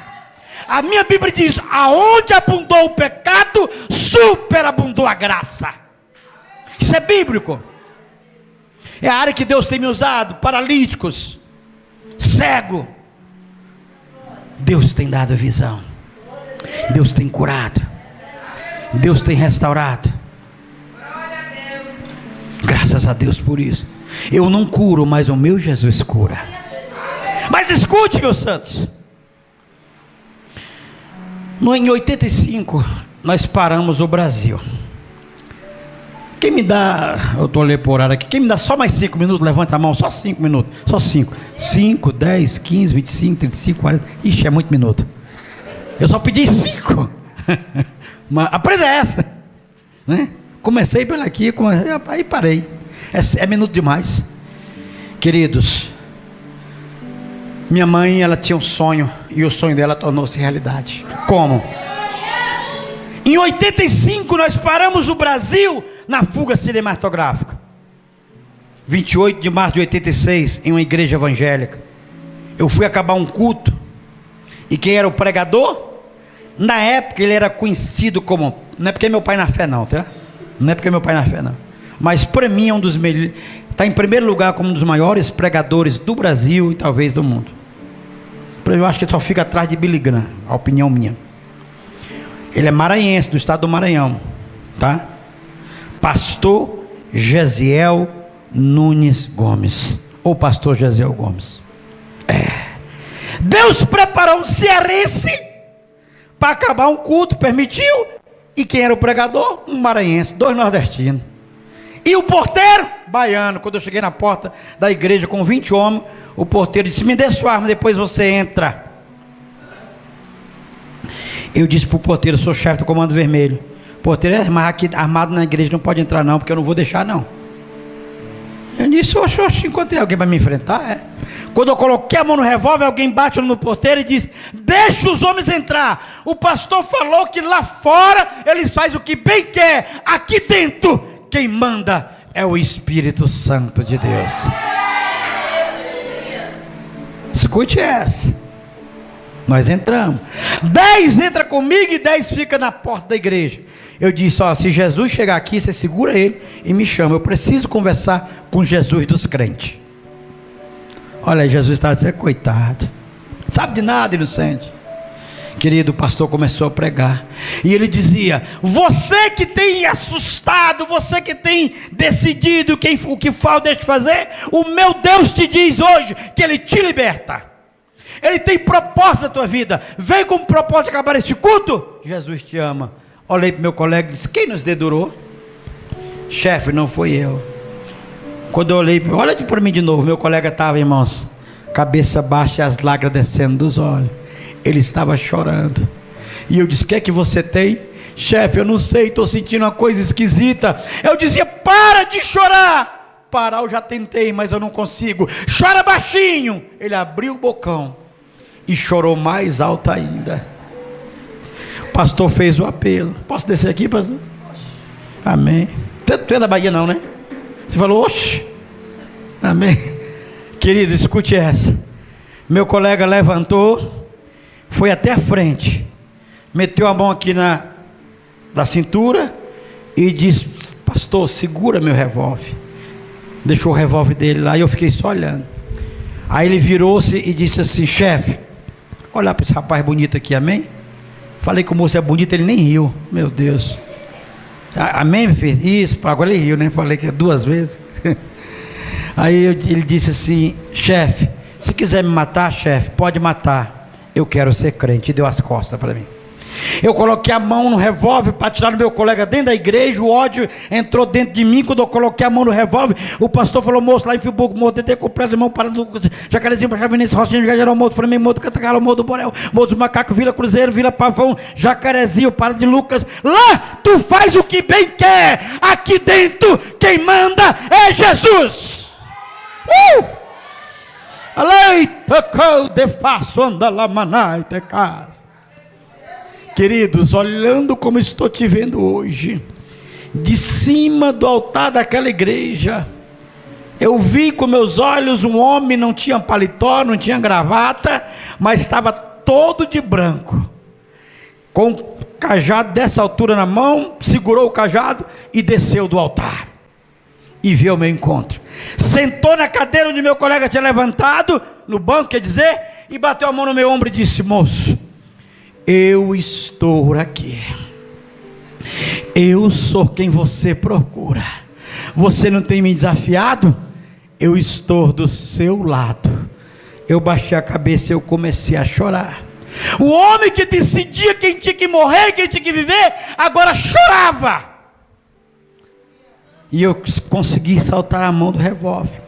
A minha Bíblia diz: aonde abundou o pecado, superabundou a graça. Isso é bíblico. É a área que Deus tem me usado. Paralíticos, cego, Deus tem dado visão, Deus tem curado, Deus tem restaurado. Graças a Deus por isso. Eu não curo, mas o meu Jesus cura. Mas escute, meus santos, em 85 nós paramos o Brasil. Quem me dá, eu estou lendo por hora aqui, quem me dá só mais 5 minutos, levanta a mão, só 5 minutos, só 5, 5, 10, 15, 25, 35, 40, ixi, é muito minuto, eu só pedi 5, mas aprenda essa, né? Comecei pela aqui, aí parei, é minuto demais. Queridos, minha mãe, ela tinha um sonho, e o sonho dela tornou-se realidade. Como? Em 85 nós paramos o Brasil na fuga cinematográfica. 28 de março de 86, em uma igreja evangélica, eu fui acabar um culto, e quem era o pregador? Na época ele era conhecido como, não é porque é meu pai na fé não, tá? Não é porque é meu pai na fé não, mas para mim é um dos melhores, está em primeiro lugar como um dos maiores pregadores do Brasil e talvez do mundo. Eu acho que ele só fica atrás de Billy Graham, a opinião minha. Ele é maranhense, do estado do Maranhão, tá? Pastor Gesiel Nunes Gomes, ou pastor Gesiel Gomes. Deus preparou um cearense para acabar um culto, permitiu. E quem era o pregador? Um maranhense, 2 nordestinos. E o porteiro? Baiano. Quando eu cheguei na porta da igreja com 20 homens, o porteiro disse: me dê sua arma, depois você entra. Eu disse para o porteiro: sou chefe do Comando Vermelho. Porteiro: mas aqui armado na igreja não pode entrar não, porque eu não vou deixar não. Eu disse: oxe, encontrei alguém para me enfrentar. Quando eu coloquei a mão no revólver, alguém bate no porteiro e diz: deixa os homens entrar. O pastor falou que lá fora eles fazem o que bem quer, aqui dentro quem manda é o Espírito Santo de Deus. Escute essa. Nós entramos, 10 entra comigo e 10 fica na porta da igreja. Eu disse: se Jesus chegar aqui, você segura ele e me chama, eu preciso conversar com Jesus dos crentes. Olha, Jesus estava dizendo, coitado, sabe de nada, inocente. Querido, o pastor começou a pregar, e ele dizia: você que tem assustado, você que tem decidido o que falta deixa de fazer, o meu Deus te diz hoje que Ele te liberta. Ele tem propósito na tua vida. Vem com o propósito de acabar este culto. Jesus te ama. Olhei para o meu colega e disse: quem nos dedurou? Chefe, não foi eu. Quando eu olhei, olha para mim de novo, meu colega estava, irmãos, cabeça baixa e as lágrimas descendo dos olhos. Ele estava chorando. E eu disse: o que é que você tem? Chefe, eu não sei, estou sentindo uma coisa esquisita. Eu dizia: para de chorar. Parar eu já tentei, mas eu não consigo. Chora baixinho. Ele abriu o bocão e chorou mais alto ainda. O pastor fez o apelo. Posso descer aqui, pastor? Amém. Tu é da Bahia não, né? Você falou, oxe. Amém. Querido, escute essa. Meu colega levantou, foi até a frente, meteu a mão aqui na cintura e disse: pastor, segura meu revólver. Deixou o revólver dele lá e eu fiquei só olhando. Aí ele virou-se e disse assim: chefe, olha para esse rapaz bonito aqui, amém? Falei que o moço é bonito, ele nem riu. Meu Deus. Amém, meu filho? Isso, agora ele riu, né? Falei que é 2 vezes. Aí ele disse assim: chefe, se quiser me matar, chefe, pode matar. Eu quero ser crente. E deu as costas para mim. Eu coloquei a mão no revólver para atirar no meu colega dentro da igreja. O ódio entrou dentro de mim. Quando eu coloquei a mão no revólver, o pastor falou: moço, lá em Friburgo, moço, tentei comprar irmão para Jacarezinho, para Chavinense, Rocinha de Gajarão, moço, Flamengo, moço, Cantagalo, moço do Borel, moço do Macaco, Vila Cruzeiro, Vila Pavão, Jacarezinho, para de Lucas. Lá tu faz o que bem quer. Aqui dentro quem manda é Jesus. Queridos, olhando como estou te vendo hoje, de cima do altar daquela igreja, eu vi com meus olhos um homem, não tinha paletó, não tinha gravata, mas estava todo de branco, com o cajado dessa altura na mão, segurou o cajado e desceu do altar, e veio ao meu encontro, sentou na cadeira onde meu colega tinha levantado, no banco, quer dizer, e bateu a mão no meu ombro e disse: moço, eu estou aqui, eu sou quem você procura, você não tem me desafiado, eu estou do seu lado. Eu baixei a cabeça e eu comecei a chorar. O homem que decidia quem tinha que morrer, quem tinha que viver, agora chorava. E eu consegui saltar a mão do revólver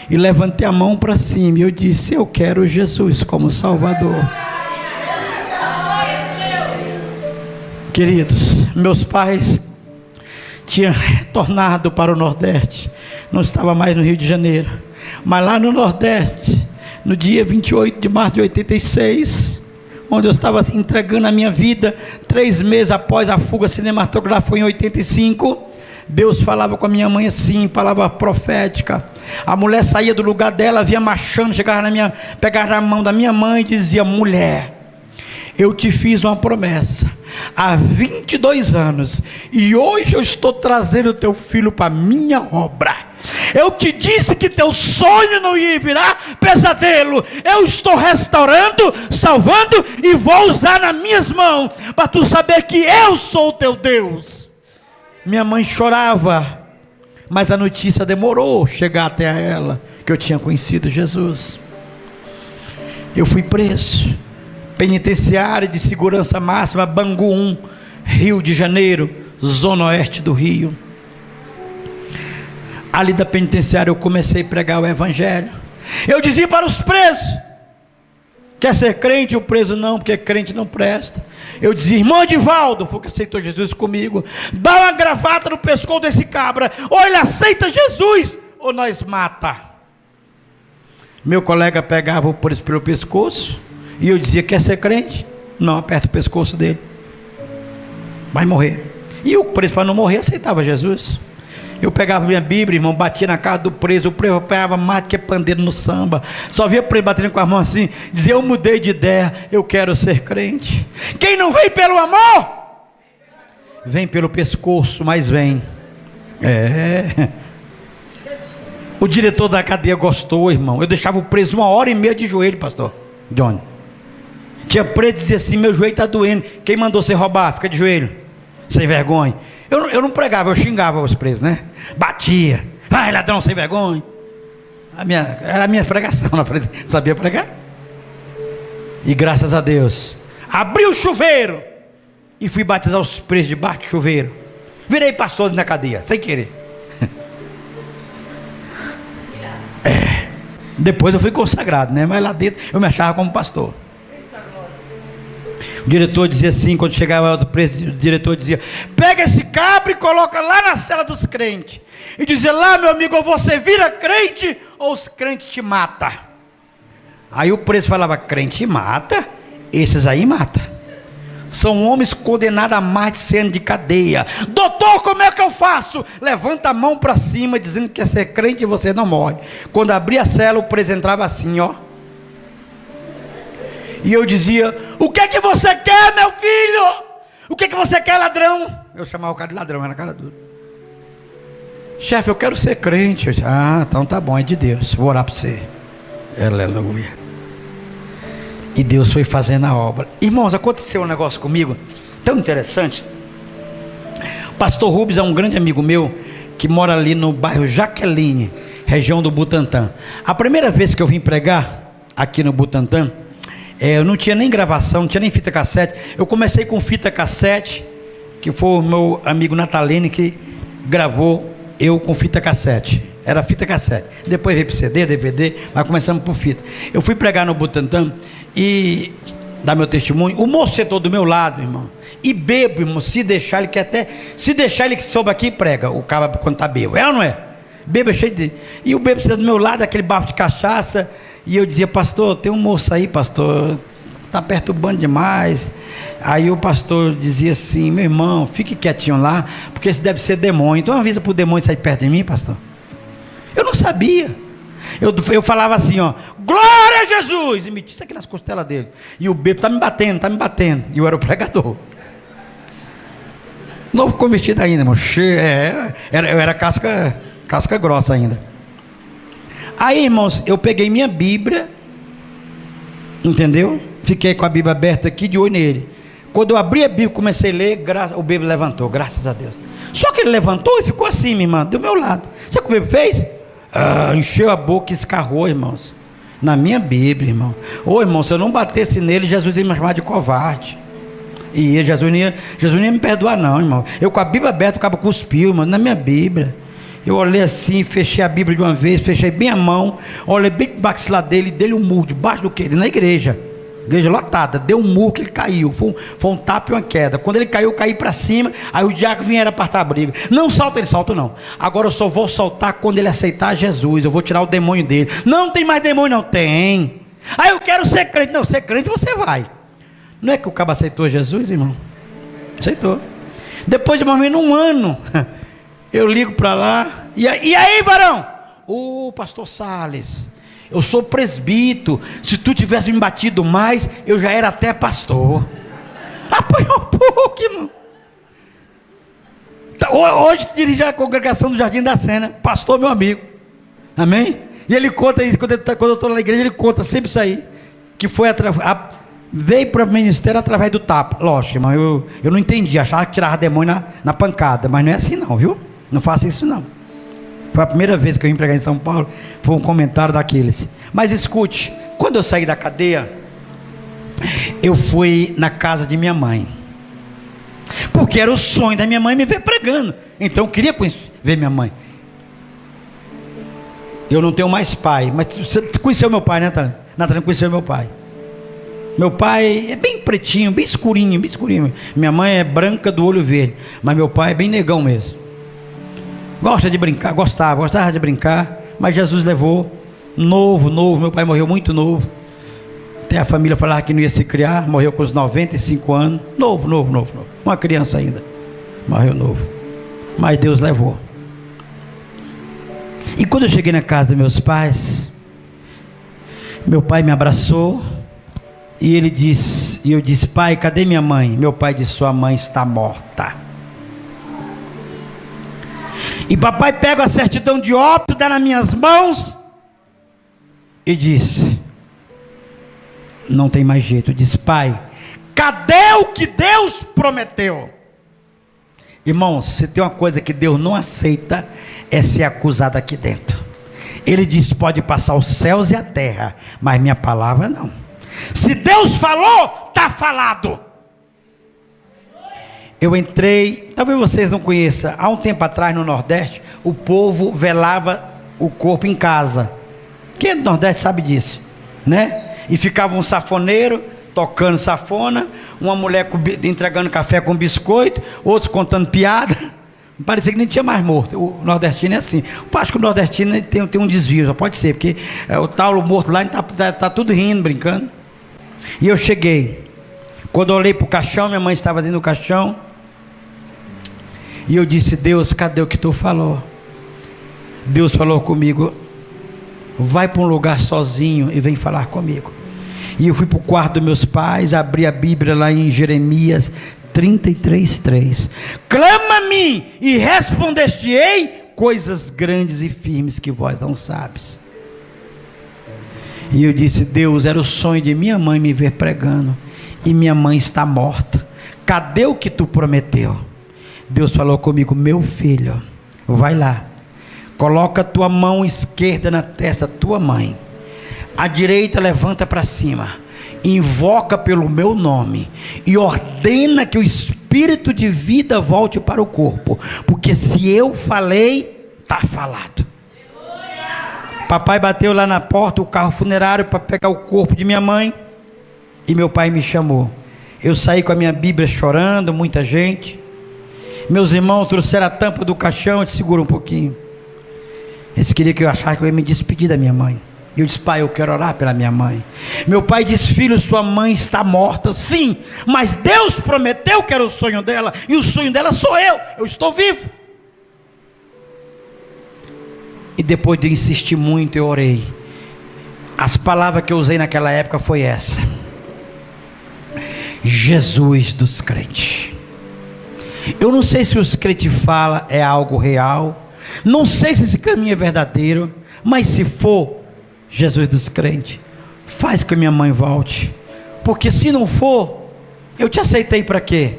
e levantei a mão para cima e eu disse: eu quero Jesus como Salvador. Queridos, meus pais tinham retornado para o Nordeste, não estava mais no Rio de Janeiro, mas lá no Nordeste, no dia 28 de março de 86, onde eu estava entregando a minha vida, 3 meses após a fuga cinematográfica, foi em 85, Deus falava com a minha mãe assim, palavra profética. A mulher saía do lugar dela, vinha marchando, chegava pegava na mão da minha mãe e dizia: mulher, eu te fiz uma promessa há 22 anos e hoje eu estou trazendo teu filho para minha obra. Eu te disse que teu sonho não ia virar pesadelo. Eu estou restaurando, salvando e vou usar nas minhas mãos para tu saber que eu sou o teu Deus. Minha mãe chorava, mas a notícia demorou chegar até ela, que eu tinha conhecido Jesus. Eu fui preso, penitenciária de segurança máxima, Bangu 1, Rio de Janeiro, zona oeste do Rio. Ali da penitenciária eu comecei a pregar o evangelho. Eu dizia para os presos: quer ser crente? O preso: não, porque crente não presta. Eu dizia: irmão Edivaldo, foi que aceitou Jesus comigo, dá uma gravata no pescoço desse cabra, ou ele aceita Jesus, ou nós mata. Meu colega pegava o preso pelo pescoço, e eu dizia: quer ser crente? Não, aperta o pescoço dele, vai morrer. E o preso, para não morrer, aceitava Jesus. Eu pegava minha Bíblia, irmão, batia na cara do preso, o preso pegava mais que pandeiro no samba, só via preso batendo com a mão assim, dizia: eu mudei de ideia, eu quero ser crente. Quem não vem pelo amor, vem pelo pescoço, mas vem. O diretor da cadeia gostou, irmão. Eu deixava o preso 1h30 de joelho, pastor Johnny. Tinha preso que dizia assim: meu joelho está doendo. Quem mandou você roubar? Fica de joelho, sem vergonha. Eu não pregava, eu xingava os presos, né? Batia. Vai, ladrão, sem vergonha. Era a minha pregação, não sabia pregar. E graças a Deus, abri o chuveiro e fui batizar os presos debaixo do chuveiro. Virei pastor na cadeia, sem querer. Depois eu fui consagrado, né? Mas lá dentro eu me achava como pastor. O diretor dizia assim, quando chegava outro preso, o diretor dizia: pega esse cabra e coloca lá na cela dos crentes. E dizia lá: meu amigo, ou você vira crente, ou os crentes te matam. Aí o preso falava: crente mata? Esses aí mata. São homens condenados a mais de 100 anos de cadeia. Doutor, como é que eu faço? Levanta a mão para cima, dizendo que quer ser crente e você não morre. Quando abria a cela, o preso entrava assim, ó. E eu dizia: o que é que você quer, meu filho? O que é que você quer, ladrão? Eu chamava o cara de ladrão, era cara dura. Chefe, eu quero ser crente. Eu disse: ah, então tá bom, é de Deus, vou orar para você. Aleluia. E Deus foi fazendo a obra. Irmãos, aconteceu um negócio comigo tão interessante. O pastor Rubens é um grande amigo meu, que mora ali no bairro Jaqueline, região do Butantã. A primeira vez que eu vim pregar aqui no Butantã, eu não tinha nem gravação, não tinha nem fita cassete. Eu comecei com fita cassete, que foi o meu amigo Natalene que gravou eu com fita cassete. Era fita cassete. Depois veio para CD, DVD, mas começamos por fita. Eu fui pregar no Butantã e dar meu testemunho. O moço sentou do meu lado, irmão, e bebo, irmão. Se deixar, ele quer até. Se deixar, ele sobe aqui e prega. O cara quando está bebo. É ou não é? Bebo é cheio de. E o bebo sentou do meu lado, aquele bafo de cachaça. E eu dizia: pastor, tem um moço aí, pastor, está perturbando demais. Aí o pastor dizia assim: meu irmão, fique quietinho lá, porque esse deve ser demônio. Então avisa para o demônio sair perto de mim, pastor. Eu não sabia. Eu falava assim, ó: glória a Jesus! E metia isso aqui nas costelas dele. E o bebo está me batendo. E eu era o pregador. Novo convertido ainda, irmão. Eu era casca grossa ainda. Aí, irmãos, eu peguei minha Bíblia, entendeu? Fiquei com a Bíblia aberta aqui, de olho nele. Quando eu abri a Bíblia, comecei a ler, o bebo levantou, graças a Deus. Só que ele levantou e ficou assim, minha irmã, do meu lado. Sabe o que o bebo fez? Encheu a boca e escarrou, irmãos, na minha Bíblia, irmão. Ô, irmão, se eu não batesse nele, Jesus ia me chamar de covarde. E Jesus não ia me perdoar, não, irmão. Eu com a Bíblia aberta, o cabo cuspiu, irmão, na minha Bíblia. Eu olhei assim, fechei a Bíblia de uma vez, fechei bem a mão, olhei bem para o maxilar dele, dei um murro, debaixo do quê? Na igreja lotada, deu um murro que ele caiu, foi um tapa e uma queda. Quando ele caiu, eu caí para cima, aí o diácono vinha apartar a briga. Não solta ele, solta não. Agora eu só vou soltar quando ele aceitar Jesus, eu vou tirar o demônio dele. Não tem mais demônio, não tem. Aí eu quero ser crente. Não, ser crente você vai. Não é que o cabo aceitou Jesus, irmão? Aceitou. Depois de mais ou menos um ano, eu ligo para lá, e aí, varão? Ô, pastor Salles, eu sou presbítero. Se tu tivesse me batido mais, eu já era até pastor. Apanhou um pouco, irmão. Hoje dirige a congregação do Jardim da Sena. Pastor, meu amigo. Amém? E ele conta isso, quando eu estou na igreja, ele conta sempre isso aí. Que foi veio para o ministério através do tapa. Lógico, irmão, eu não entendi. Achava que tirava demônio na pancada. Mas não é assim não, viu? Não faça isso não. Foi a primeira vez que eu vim pregar em São Paulo. Foi um comentário daqueles. Mas escute, quando eu saí da cadeia, eu fui na casa de minha mãe, porque era o sonho da minha mãe me ver pregando. Então eu queria ver minha mãe. Eu não tenho mais pai, mas você conheceu meu pai, né, Natalina? Natalina conheceu meu pai. Meu pai é bem pretinho, bem escurinho, bem escurinho. Minha mãe é branca do olho verde, mas meu pai é bem negão mesmo. Gosta de brincar, gostava de brincar, mas Jesus levou novo, meu pai morreu muito novo. Até a família falava que não ia se criar, morreu com os 95 anos, novo, uma criança ainda, morreu novo, mas Deus levou. E quando eu cheguei na casa dos meus pais, meu pai me abraçou, e eu disse: pai, cadê minha mãe? Meu pai disse: sua mãe está morta. E papai pega a certidão de óbito, dá nas minhas mãos e disse: não tem mais jeito. Diz: pai, cadê o que Deus prometeu? Irmãos, se tem uma coisa que Deus não aceita, é ser acusado aqui dentro. Ele diz: pode passar os céus e a terra, mas minha palavra não. Se Deus falou, está falado. Eu entrei, talvez vocês não conheçam, há um tempo atrás no Nordeste, o povo velava o corpo em casa. Quem é do Nordeste sabe disso, né? E ficava um safoneiro tocando sanfona, uma mulher entregando café com biscoito, outros contando piada. Parecia que nem tinha mais morto. O nordestino é assim. Eu acho que o nordestino tem um desvio, só pode ser, porque o tal morto lá está tudo rindo, brincando. E eu cheguei. Quando eu olhei para o caixão, minha mãe estava dentro do caixão. E eu disse: Deus, cadê o que tu falou? Deus falou comigo: vai para um lugar sozinho e vem falar comigo. E eu fui para o quarto dos meus pais, abri a Bíblia lá em Jeremias 33:3. Clama-me e respondeste-ei coisas grandes e firmes que vós não sabes. E eu disse: Deus, era o sonho de minha mãe me ver pregando, e minha mãe está morta. Cadê o que tu prometeu? Deus falou comigo: meu filho, vai lá, coloca a tua mão esquerda na testa da tua mãe, a direita levanta para cima, invoca pelo meu nome e ordena que o espírito de vida volte para o corpo, porque se eu falei, está falado. Papai bateu lá na porta, o carro funerário, para pegar o corpo de minha mãe, e meu pai me chamou. Eu saí com a minha Bíblia chorando, muita gente. Meus irmãos trouxeram a tampa do caixão. Eu disse: segura um pouquinho. Eles queriam que eu achasse que eu ia me despedir da minha mãe. E eu disse: pai, eu quero orar pela minha mãe. Meu pai disse: filho, sua mãe está morta. Sim, mas Deus prometeu que era o sonho dela, e o sonho dela sou eu estou vivo. E depois de insistir muito, eu orei. As palavras que eu usei naquela época foi essa: Jesus dos crentes. Eu não sei se os crentes falam é algo real, não sei se esse caminho é verdadeiro, mas se for, Jesus dos crentes, faz que minha mãe volte, porque se não for, eu te aceitei para quê?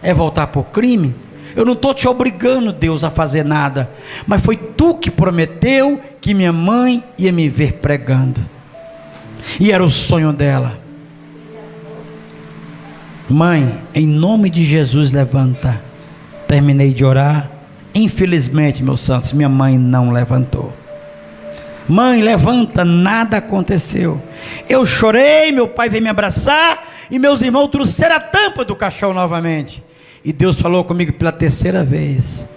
É voltar por crime? Eu não estou te obrigando, Deus, a fazer nada, mas foi tu que prometeu que minha mãe ia me ver pregando, e era o sonho dela. Mãe, em nome de Jesus, levanta. Terminei de orar. Infelizmente, meus santos, minha mãe não levantou. Mãe, levanta, nada aconteceu. Eu chorei, meu pai veio me abraçar, e meus irmãos trouxeram a tampa do caixão novamente. E Deus falou comigo pela terceira vez: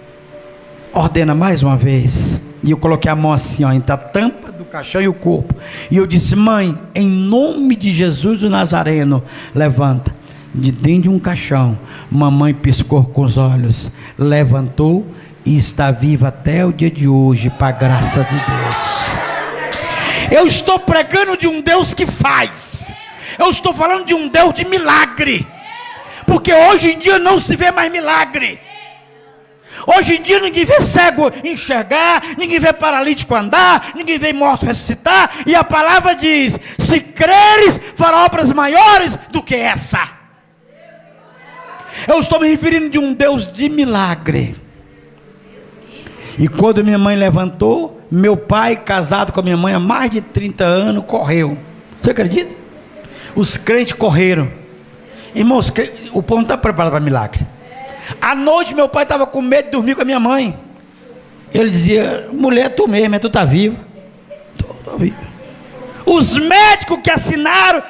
ordena mais uma vez. E eu coloquei a mão assim, ó, entre a tampa do caixão e o corpo. E eu disse: mãe, em nome de Jesus o Nazareno, levanta. De dentro de um caixão, mamãe piscou com os olhos, levantou e está viva até o dia de hoje, para a graça de Deus. Eu estou pregando de um Deus que faz. Eu estou falando de um Deus de milagre, porque hoje em dia não se vê mais milagre. Hoje em dia ninguém vê cego enxergar, ninguém vê paralítico andar, ninguém vê morto ressuscitar, e a palavra diz: se creres, fará obras maiores do que essa. Eu estou me referindo de um Deus de milagre. E quando minha mãe levantou, meu pai, casado com a minha mãe há mais de 30 anos, correu. Você acredita? Os crentes correram. Irmãos, o povo não está preparado para milagre. À noite meu pai estava com medo de dormir com a minha mãe. Ele dizia: mulher, tu mesmo, tu está viva. Estou viva. Os médicos que assinaram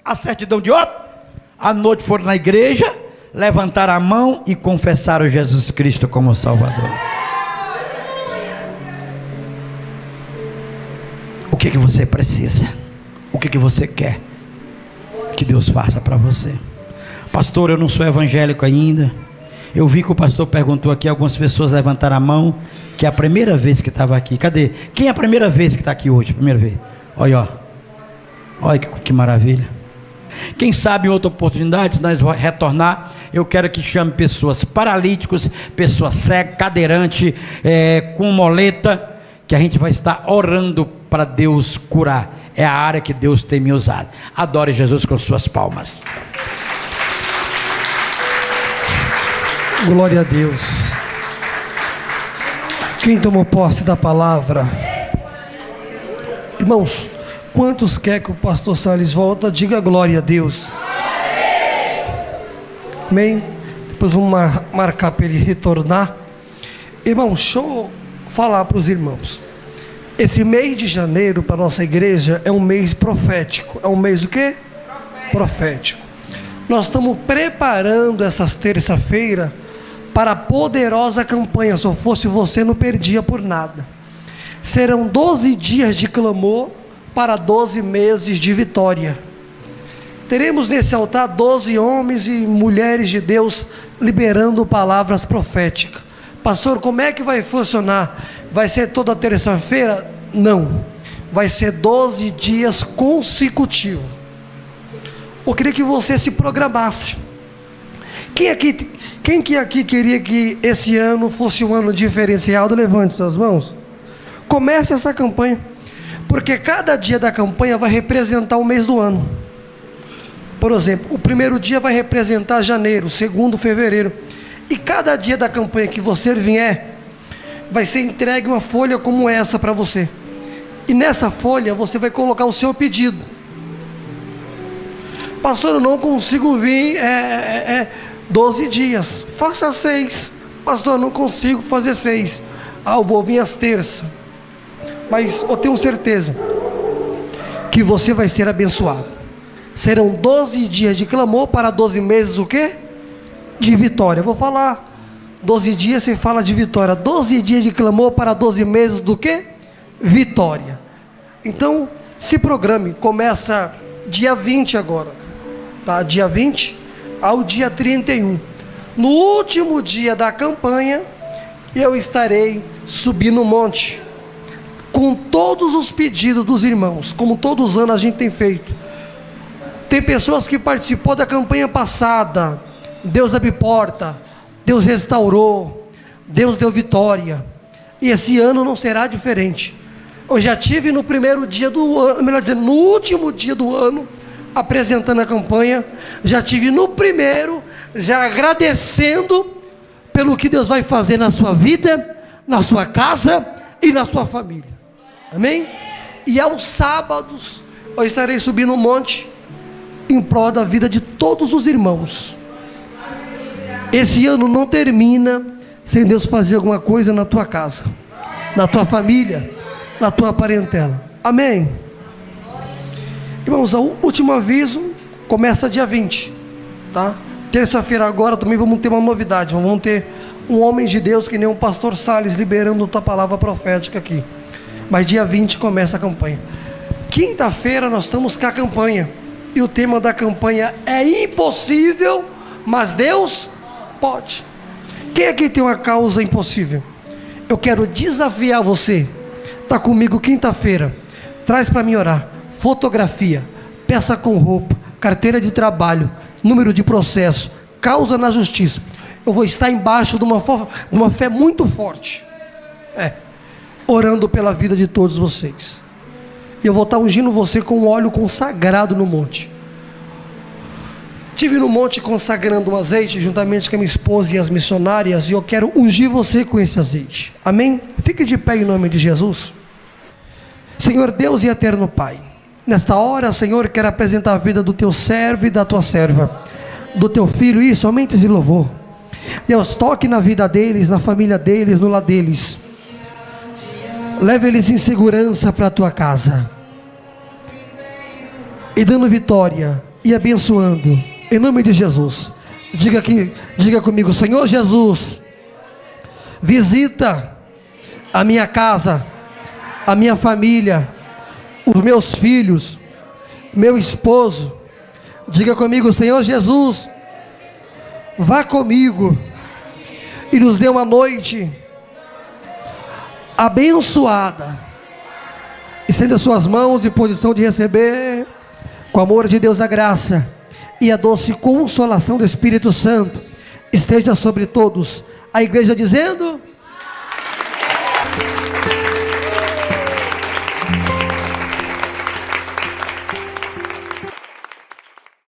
a certidão de óbito, à noite foram na igreja, levantaram a mão e confessaram Jesus Cristo como Salvador. O que você precisa? O que você quer que Deus faça para você? Pastor, eu não sou evangélico ainda. Eu vi que o pastor perguntou aqui, algumas pessoas levantaram a mão, que é a primeira vez que estava aqui. Cadê? Quem é a primeira vez que está aqui hoje? Primeira vez. Olha, ó. Olha que maravilha. Quem sabe em outra oportunidade, se nós retornar, eu quero que chame pessoas paralíticos, pessoas cegas, cadeirante, com moleta, que a gente vai estar orando para Deus curar. É a área que Deus tem me usado. Adore Jesus com suas palmas. Glória a Deus. Quem tomou posse da palavra? Irmãos, quantos quer que o pastor Salles volta? Diga glória a Deus. Amém? Depois vamos marcar para ele retornar. Irmãos, deixa eu falar para os irmãos. Esse mês de janeiro para a nossa igreja é um mês profético. É um mês o quê? Profético. Nós estamos preparando essas terça-feira para a poderosa campanha. Se eu fosse você, não perdia por nada. Serão 12 dias de clamor para 12 meses de vitória. Teremos nesse altar 12 homens e mulheres de Deus liberando palavras proféticas. Pastor, como é que vai funcionar? Vai ser toda terça-feira? Não. Vai ser 12 dias consecutivos. Eu queria que você se programasse. Quem que aqui queria que esse ano fosse um ano diferenciado? Levante suas mãos. Comece essa campanha. Porque cada dia da campanha vai representar o mês do ano. Por exemplo, o primeiro dia vai representar janeiro, o segundo fevereiro. E cada dia da campanha que você vier, vai ser entregue uma folha como essa para você. E nessa folha você vai colocar o seu pedido. Pastor, eu não consigo vir 12 dias. Faça 6. Pastor, eu não consigo fazer 6. Eu vou vir às terças. Mas eu tenho certeza que você vai ser abençoado. Serão 12 dias de clamor para 12 meses o quê? De vitória. Vou falar 12 dias, você fala de vitória. 12 dias de clamor para 12 meses do quê? Vitória. Então, se programe. Começa dia 20 agora, tá? Dia 20 ao dia 31. No último dia da campanha, eu estarei subindo o monte, com todos os pedidos dos irmãos, como todos os anos a gente tem feito. Tem pessoas que participou da campanha passada. Deus abriu porta, Deus restaurou, Deus deu vitória. E esse ano não será diferente. Eu já tive no primeiro dia do ano, melhor dizendo, no último dia do ano, apresentando a campanha. Já tive no primeiro, já agradecendo pelo que Deus vai fazer na sua vida, na sua casa e na sua família. Amém? E aos sábados eu estarei subindo um monte em prol da vida de todos os irmãos. Esse ano não termina sem Deus fazer alguma coisa na tua casa, na tua família, na tua parentela. Amém? Irmãos, o último aviso começa dia 20, tá? Terça-feira agora também vamos ter uma novidade. Vamos ter um homem de Deus que nem o pastor Salles liberando tua palavra profética aqui. Mas dia 20 começa a campanha. Quinta-feira nós estamos com a campanha. E o tema da campanha é impossível, mas Deus pode. Quem aqui tem uma causa impossível? Eu quero desafiar você. Está comigo quinta-feira. Traz para mim orar. Fotografia, peça com roupa, carteira de trabalho, número de processo, causa na justiça. Eu vou estar embaixo de uma fé muito forte. Orando pela vida de todos vocês. E eu vou estar ungindo você com um óleo consagrado no monte. Estive no monte consagrando um azeite juntamente com a minha esposa e as missionárias, e eu quero ungir você com esse azeite. Amém? Fique de pé em nome de Jesus. Senhor Deus e eterno Pai, nesta hora, Senhor, quero apresentar a vida do teu servo e da tua serva, do teu filho, e somente esse louvor. Deus, toque na vida deles, na família deles, no lar deles. Leve eles em segurança para a tua casa, e dando vitória e abençoando, em nome de Jesus. Diga comigo: Senhor Jesus, visita a minha casa, a minha família, os meus filhos, meu esposo. Diga comigo: Senhor Jesus, vá comigo e nos dê uma noite abençoada. Estenda suas mãos em posição de receber, com o amor de Deus, a graça e a doce consolação do Espírito Santo esteja sobre todos. A igreja dizendo...